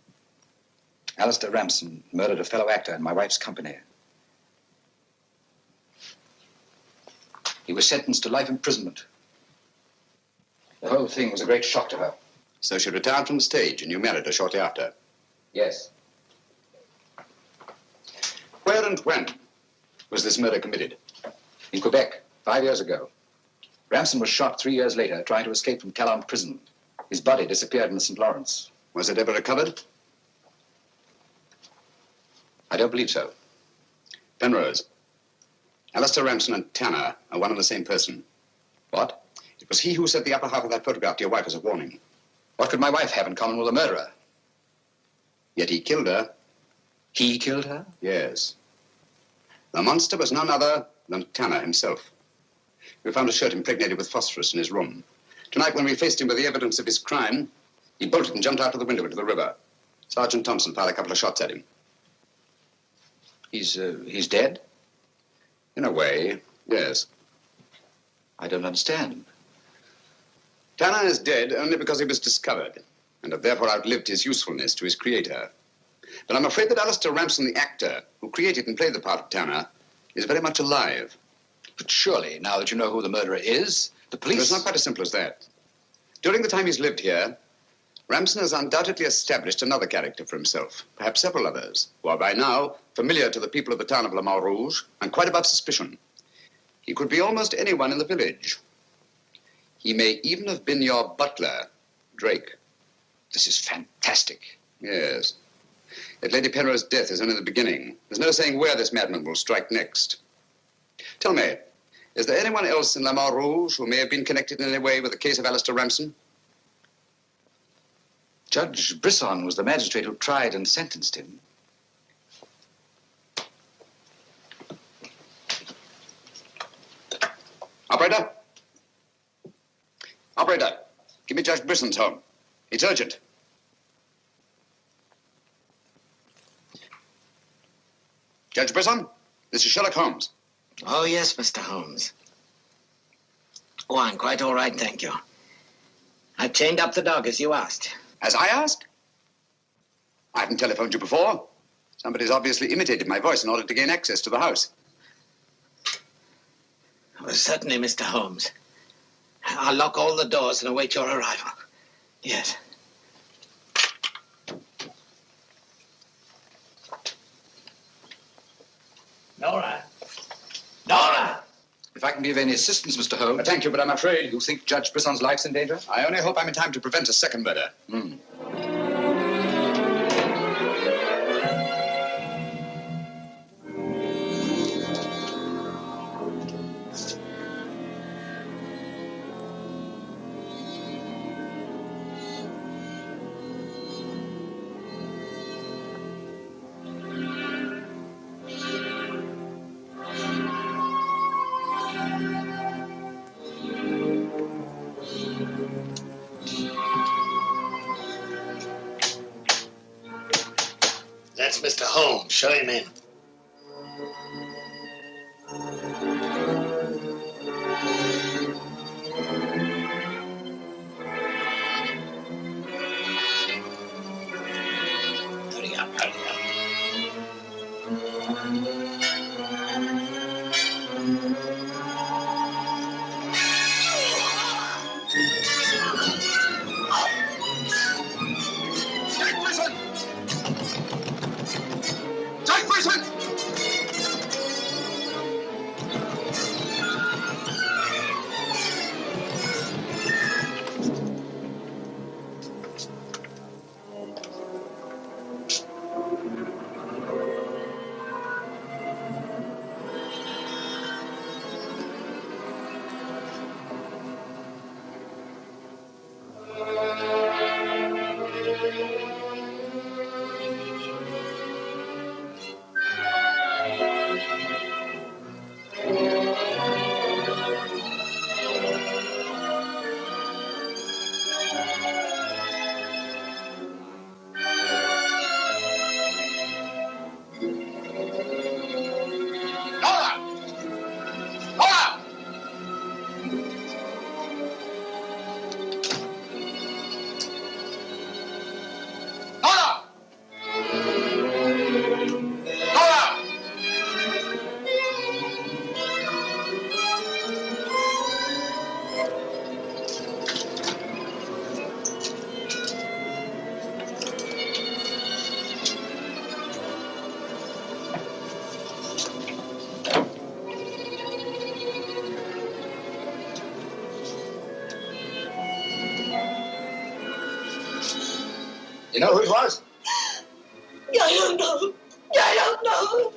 Alistair Ramsden murdered a fellow actor in my wife's company. He was sentenced to life imprisonment. The whole thing was a great shock to her. So she retired from the stage and you married her shortly after? Yes. Where and when was this murder committed? In Quebec, 5 years ago. Ramsden was shot 3 years later trying to escape from Calais prison. His body disappeared in the St. Lawrence. Was it ever recovered? I don't believe so. Penrose, Alistair Ramsden and Tanner are one and the same person. What? It was he who sent the upper half of that photograph to your wife as a warning. What could my wife have in common with a murderer? Yet he killed her. He killed her? Yes. The monster was none other than Tanner himself. We found a shirt impregnated with phosphorus in his room. Tonight, when we faced him with the evidence of his crime, he bolted and jumped out of the window into the river. Sergeant Thompson fired a couple of shots at him. He's dead? In a way, yes. I don't understand. Tanner is dead only because he was discovered, and have therefore outlived his usefulness to his creator. But I'm afraid that Alistair Ramsden, the actor, who created and played the part of Tanner, is very much alive. But surely, now that you know who the murderer is, the police... It's not quite as simple as that. During the time he's lived here, Ramsden has undoubtedly established another character for himself, perhaps several others, who are by now familiar to the people of the town of Le Mans Rouge and quite above suspicion. He could be almost anyone in the village. He may even have been your butler, Drake. This is fantastic. Yes. Yet Lady Penrose's death is only the beginning. There's no saying where this madman will strike next. Tell me, is there anyone else in Le Mans Rouge who may have been connected in any way with the case of Alistair Ramsden? Judge Brisson was the magistrate who tried and sentenced him. Operator? Operator, give me Judge Brisson's home. It's urgent. Judge Brisson, this is Sherlock Holmes. Oh, yes, Mr. Holmes. Oh, I'm quite all right, thank you. I've chained up the dog, as you asked. As I asked? I haven't telephoned you before. Somebody's obviously imitated my voice in order to gain access to the house. Oh, certainly, Mr. Holmes. I'll lock all the doors and await your arrival. Yes. Nora! Nora! If I can be of any assistance, Mr. Holmes... Thank you, but I'm afraid... You think Judge Brisson's life's in danger? I only hope I'm in time to prevent a second murder. Mr. Holmes. Show him in. Hurry up, hurry up. You know who it was? I don't know. I don't know.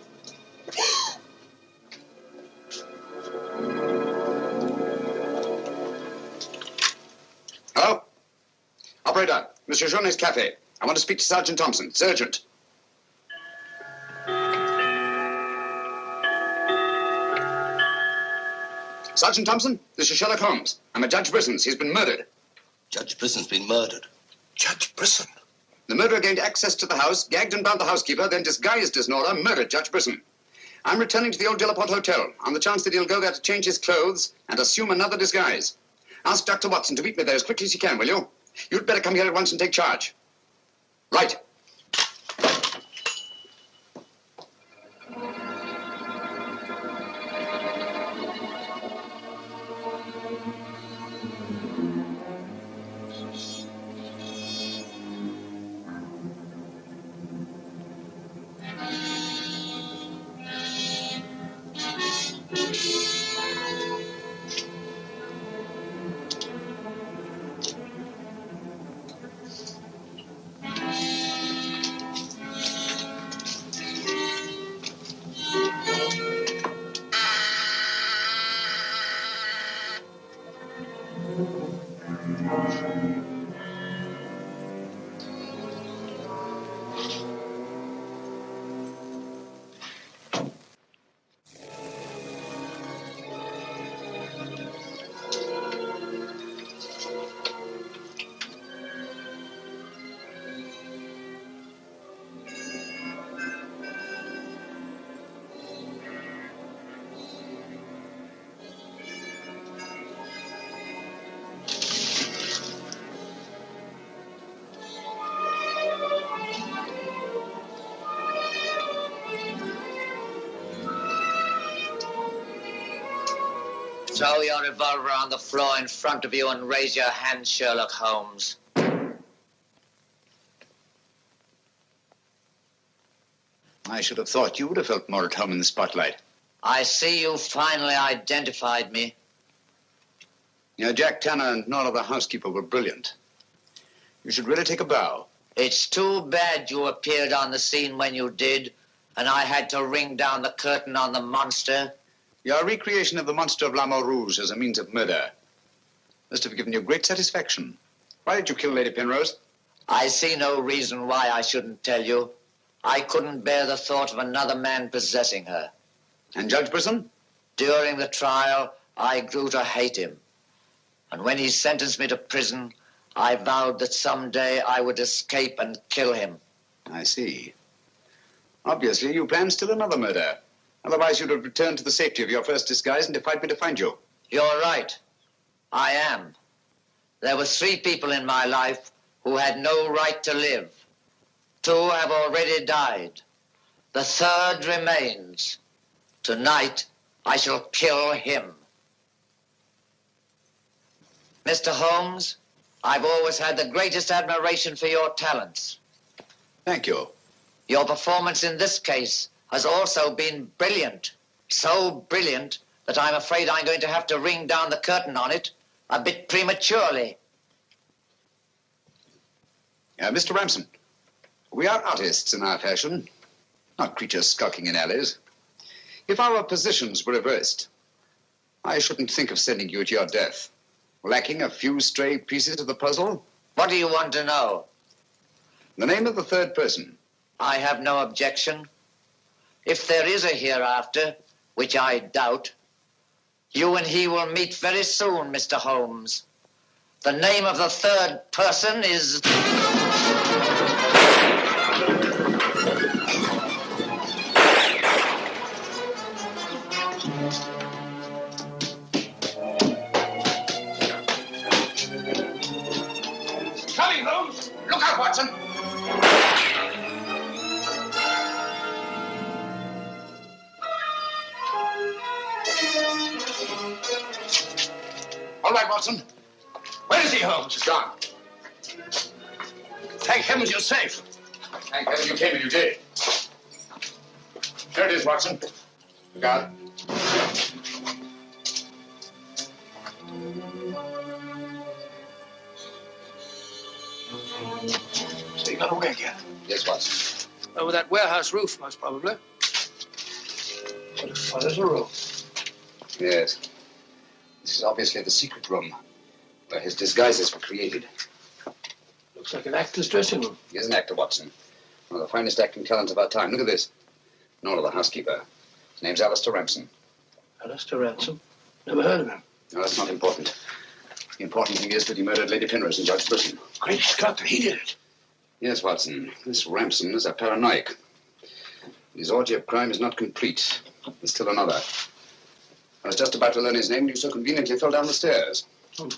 Hello? Operator, Monsieur Jaune's cafe. I want to speak to Sergeant Thompson. It's urgent. Sergeant Thompson, this is Sherlock Holmes. I'm at Judge Brisson's. He's been murdered. Judge Brisson's been murdered. Judge Brisson? The murderer gained access to the house, gagged and bound the housekeeper, then disguised as Nora, murdered Judge Brisson. I'm returning to the old Delaporte Hotel on the chance that he'll go there to change his clothes and assume another disguise. Ask Dr. Watson to meet me there as quickly as he can, will you? You'd better come here at once and take charge. Right. Throw your revolver on the floor in front of you and raise your hand, Sherlock Holmes. I should have thought you would have felt more at home in the spotlight. I see you finally identified me. You know, Jack Tanner and Nora, the housekeeper, were brilliant. You should really take a bow. It's too bad you appeared on the scene when you did, and I had to ring down the curtain on the monster. Your recreation of the monster of La Mort Rouge as a means of murder must have given you great satisfaction. Why did you kill Lady Penrose? I see no reason why I shouldn't tell you. I couldn't bear the thought of another man possessing her. And Judge Brisson? During the trial, I grew to hate him. And when he sentenced me to prison, I vowed that someday I would escape and kill him. I see. Obviously, you planned still another murder. Otherwise, you'd have returned to the safety of your first disguise and defied me to find you. You're right. I am. There were 3 people in my life who had no right to live. 2 have already died. The 3rd remains. Tonight, I shall kill him. Mr. Holmes, I've always had the greatest admiration for your talents. Thank you. Your performance in this case has also been brilliant. So brilliant that I'm afraid I'm going to have to ring down the curtain on it a bit prematurely. Mr. Ramson, we are artists in our fashion, not creatures skulking in alleys. If our positions were reversed, I shouldn't think of sending you to your death. Lacking a few stray pieces of the puzzle? What do you want to know? The name of the 3rd person. I have no objection. If there is a hereafter, which I doubt, you and he will meet very soon, Mr. Holmes. The name of the 3rd person is... Coming, Holmes! Look out, Watson! All right, Watson. Where is he, Holmes? He's gone. Thank heavens you're safe. Thank heaven you came and you did. There it is, Watson. Look out. So you got away again? Yes, Watson. Over that warehouse roof, most probably. What a fun as a room. Yes. This is obviously the secret room where his disguises were created. Looks like an actor's dressing room. He is an actor, Watson. One of the finest acting talents of our time. Look at this. Nora, the housekeeper. His name's Alistair Ramson. Alistair Ransom? Never heard of him. No, that's not important. The important thing is that he murdered Lady Penrose and Judge Brisson. Great Scott, he did it. Yes, Watson. This Ramson is a paranoiac. His orgy of crime is not complete. There's still another. I was just about to learn his name when you so conveniently fell down the stairs. Oh,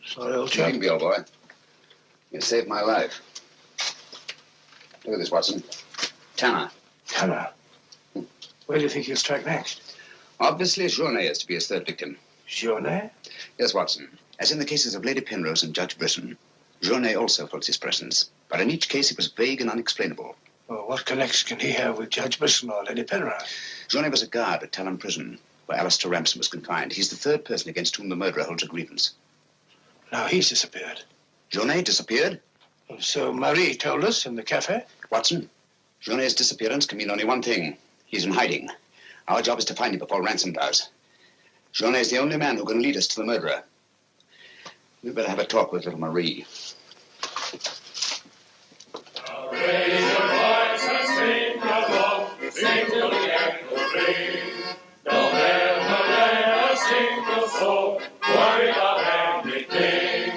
sorry, old chap. You can be, old boy. You saved my life. Look at this, Watson. Tanner. Tanner? Where do you think he'll strike next? Obviously, Journet is to be his 3rd victim. Journet? Yes, Watson. As in the cases of Lady Penrose and Judge Brisson, Journet also felt his presence. But in each case, it was vague and unexplainable. Well, what connection can he have with Judge Brisson or Lady Penrose? Journet was a guard at Talon Prison, where Alistair Ramson was confined. He's the 3rd person against whom the murderer holds a grievance. Now he's disappeared. Journet disappeared? So Marie told us in the cafe? Watson, Journet's disappearance can mean only one thing. He's in hiding. Our job is to find him before Ransom does. Journet is the only man who can lead us to the murderer. We'd better have a talk with little Marie. Raise your voice and sing along, sing till the echoes ring. Don't ever let a single soul worry about anything.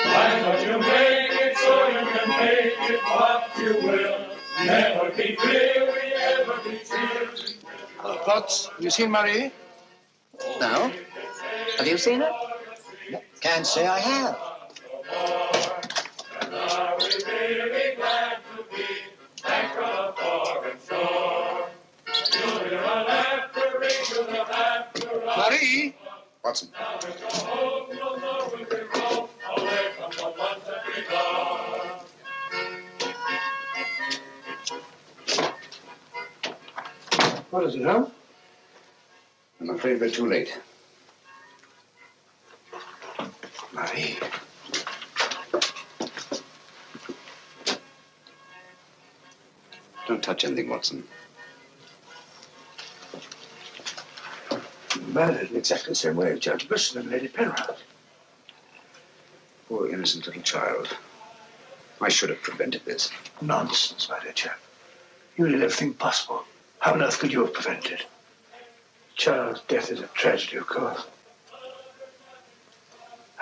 Find what you make it so you can make it what you will. Never be weary, ever be cheery. Hello, Potts. Have you seen Marie? No. Have you seen her? Can't say I have. And are we really glad to be back from a foreign shore? You'll hear a laughter ring to the laughter of Marie? Watson. Now we'll go home, we'll know we can roam away from the ones that we love. What is it, Holmes? I'm afraid we're too late. Marie. Don't touch anything, Watson. Murdered in exactly the same way as Judge Brisson and Lady Penrose. Poor innocent little child. I should have prevented this. Nonsense, my dear chap. You did everything possible. How on earth could you have prevented it? Child's death is a tragedy, of course.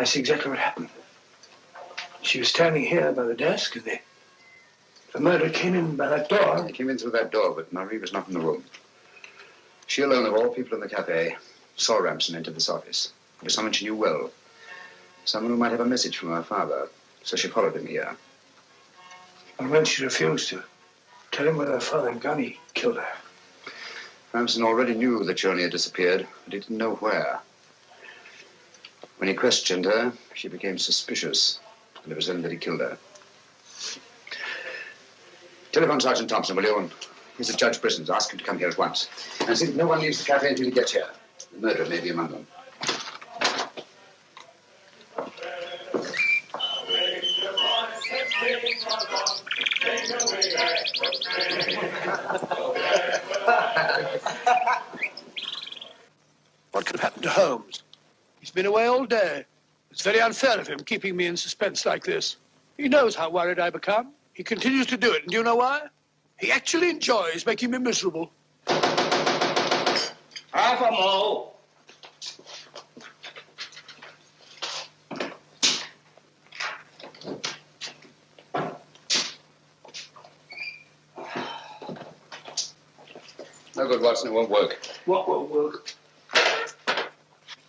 I see exactly what happened. She was standing here by the desk, and The murderer came in by that door. He came in through that door, but Marie was not in the room. She alone, of all people in the cafe, saw Ramson enter this office. It was someone she knew well. Someone who might have a message from her father. So she followed him here. And when she refused to tell him where her father had gone, he killed her. Ramson already knew that Johnny had disappeared, but he didn't know where. When he questioned her, she became suspicious, and it was then that he killed her. Telephone Sergeant Thompson, will you? And here's Judge Brissons. Ask him to come here at once. And see that no one leaves the cafe until he gets here. The murderer may be among them. What could have happened to Holmes? He's been away all day. It's very unfair of him keeping me in suspense like this. He knows how worried I become. He continues to do it, and do you know why? He actually enjoys making me miserable. Half a mo. No good, Watson. It won't work. What won't work?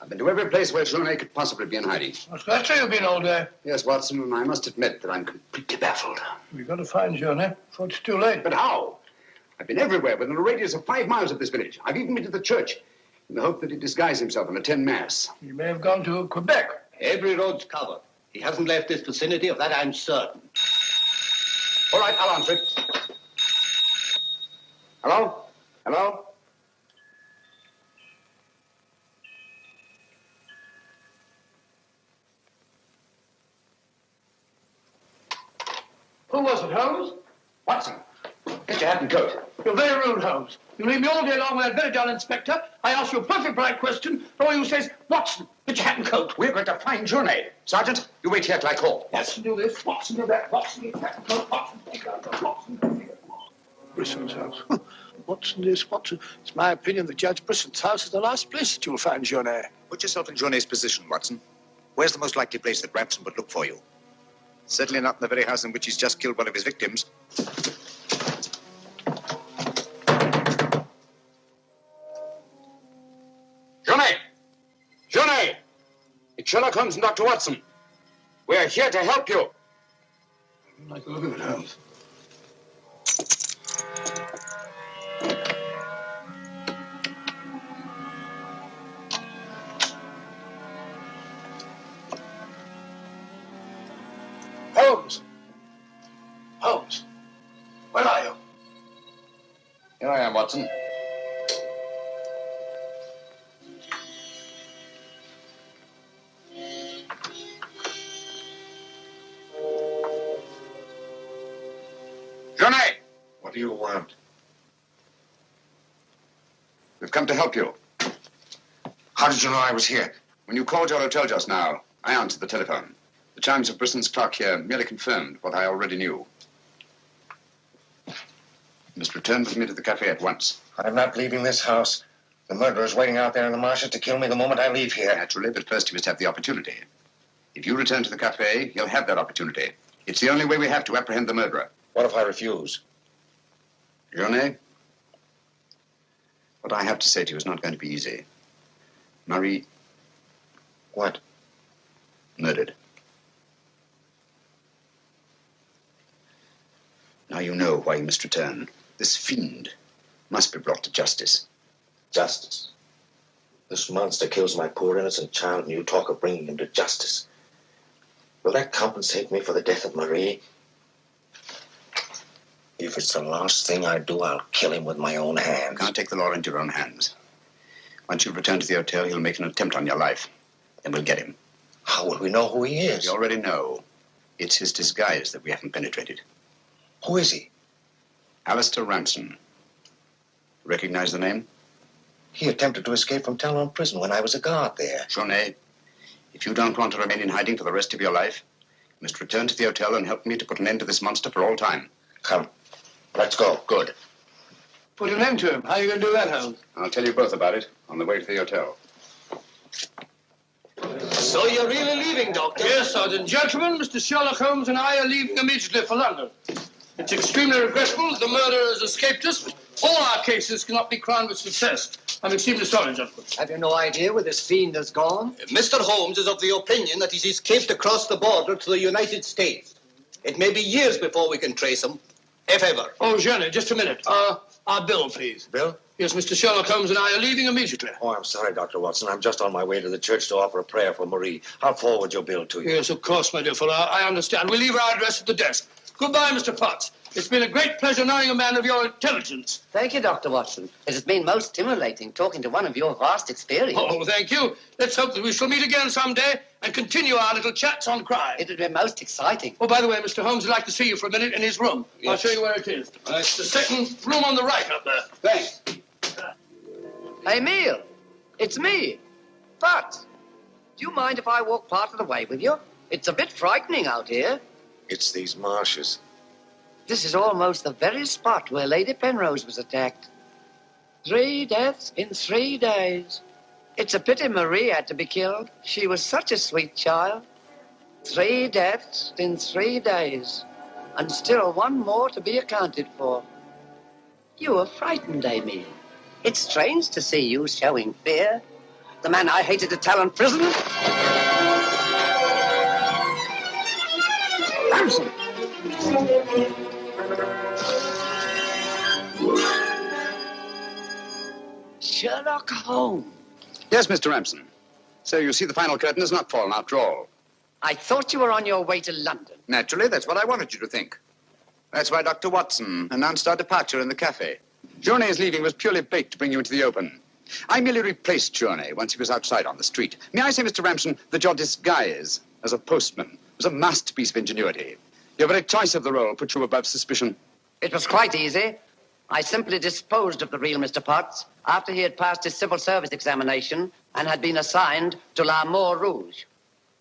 I've been to every place where Johnny could possibly be in hiding. That's where you've been all day. Yes, Watson, and I must admit that I'm completely baffled. We've got to find Johnny before it's too late. But how? I've been everywhere within a radius of 5 miles of this village. I've even been to the church in the hope that he'd disguise himself and attend Mass. He may have gone to Quebec. Every road's covered. He hasn't left this vicinity, of that I'm certain. All right, I'll answer it. Hello? Hello? Who was it, Holmes? Watson, get your hat and coat. You're very rude, Holmes. You leave me all day long with that very dull inspector. I ask you a perfect polite question, and all you say is, Watson, get your hat and coat. We're going to find Johnny. Sergeant, you wait here till I call. Watson, do this. Watson, do that. Watson, get your hat and coat. Watson, take your hat and coat. Watson, Brisson's house. Watson this, Watson. It's my opinion that Judge Brisson's house is the last place that you'll find Johnny. Put yourself in Johnny's position, Watson. Where's the most likely place that Ramson would look for you? Certainly not in the very house in which he's just killed one of his victims. Johnny! Johnny! It's Sherlock Holmes and Dr. Watson. We're here to help you. I like the look of it, Holmes. Holmes! Holmes! Where are you? Here I am, Watson. Johnny! What do you want? We've come to help you. How did you know I was here? When you called your hotel just now, I answered the telephone. The chimes of Brisson's clock here merely confirmed what I already knew. You must return with me to the cafe at once. I'm not leaving this house. The murderer's waiting out there in the marshes to kill me the moment I leave here. Naturally, but first you must have the opportunity. If you return to the cafe, you'll have that opportunity. It's the only way we have to apprehend the murderer. What if I refuse? Johnny, what I have to say to you is not going to be easy. Marie... What? Murdered. Now you know why you must return. This fiend must be brought to justice. Justice? This monster kills my poor innocent child, and you talk of bringing him to justice. Will that compensate me for the death of Marie? If it's the last thing I do, I'll kill him with my own hands. You can't take the law into your own hands. Once you return to the hotel, he'll make an attempt on your life. Then we'll get him. How will we know who he is? We already know. It's his disguise that we haven't penetrated. Who is he? Alistair Ramson. Recognize the name? He attempted to escape from Talon Prison when I was a guard there. Johnny, if you don't want to remain in hiding for the rest of your life, you must return to the hotel and help me to put an end to this monster for all time. Come. Let's go. Good. Put an end to him. How are you going to do that, Holmes? I'll tell you both about it on the way to the hotel. So you're really leaving, Doctor? Yes, Sergeant. Gentlemen, Mr. Sherlock Holmes and I are leaving immediately for London. It's extremely regrettable that the murderer has escaped us, but all our cases cannot be crowned with success. I'm extremely sorry, gentlemen. Have you no idea where this fiend has gone? Mr. Holmes is of the opinion that he's escaped across the border to the United States. It may be years before we can trace him, if ever. Oh, Jenny, just a minute. Our bill, please. Bill? Yes, Mr. Sherlock Holmes and I are leaving immediately. Oh, I'm sorry, Dr. Watson. I'm just on my way to the church to offer a prayer for Marie. I'll forward your bill to you. Yes, of course, my dear fellow. I understand. We'll leave our address at the desk. Goodbye, Mr. Potts. It's been a great pleasure knowing a man of your intelligence. Thank you, Dr. Watson. It has been most stimulating talking to one of your vast experience. Oh, thank you. Let's hope that we shall meet again someday and continue our little chats on crime. It would be most exciting. Oh, by the way, Mr. Holmes would like to see you for a minute in his room. Yes. I'll show you where it is. It's the second room on the right up there. Thanks. Emile, it's me. But, do you mind if I walk part of the way with you? It's a bit frightening out here. It's these marshes. This is almost the very spot where Lady Penrose was attacked. 3 deaths in 3 days. It's a pity Marie had to be killed. She was such a sweet child. 3 deaths in 3 days. And still one more to be accounted for. You were frightened, Emile. It's strange to see you showing fear. The man I hated to tell in prison. Ramson! Sherlock Holmes. Yes, Mr. Ramson. So you see the final curtain has not fallen after all. I thought you were on your way to London. Naturally, that's what I wanted you to think. That's why Dr. Watson announced our departure in the cafe. Journey's leaving was purely bait to bring you into the open. I merely replaced Journey once he was outside on the street. May I say, Mr. Ramson, that your disguise as a postman was a masterpiece of ingenuity. Your very choice of the role put you above suspicion. It was quite easy. I simply disposed of the real Mr. Potts after he had passed his civil service examination and had been assigned to La Rouge.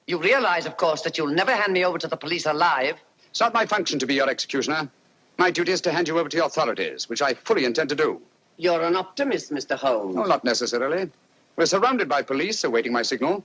You realize, of course, that you'll never hand me over to the police alive. It's not my function to be your executioner. My duty is to hand you over to the authorities, which I fully intend to do. You're an optimist, Mr. Holmes. No, not necessarily. We're surrounded by police awaiting my signal.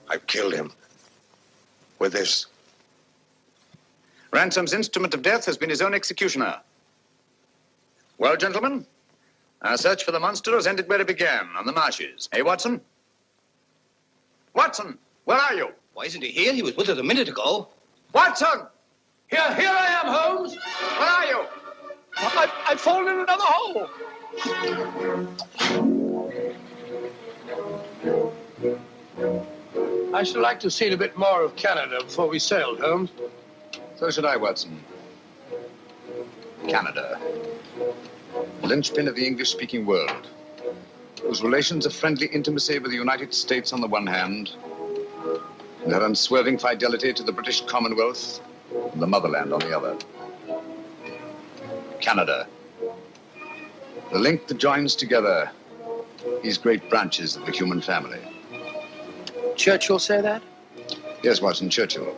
I've killed him. With this. Ransom's instrument of death has been his own executioner. Well, gentlemen, our search for the monster has ended where it began, on the marshes. Hey, Watson? Watson, where are you? Why isn't he here? He was with us a minute ago. Watson! Here I am, Holmes. Where are you? I've fallen in another hole. I should like to see a bit more of Canada before we sailed, Holmes. So should I, Watson. Canada. The linchpin of the English-speaking world, whose relations of friendly intimacy with the United States on the one hand, and her unswerving fidelity to the British Commonwealth and the motherland on the other. Canada. The link that joins together these great branches of the human family. Churchill say that? Here's Watson Churchill.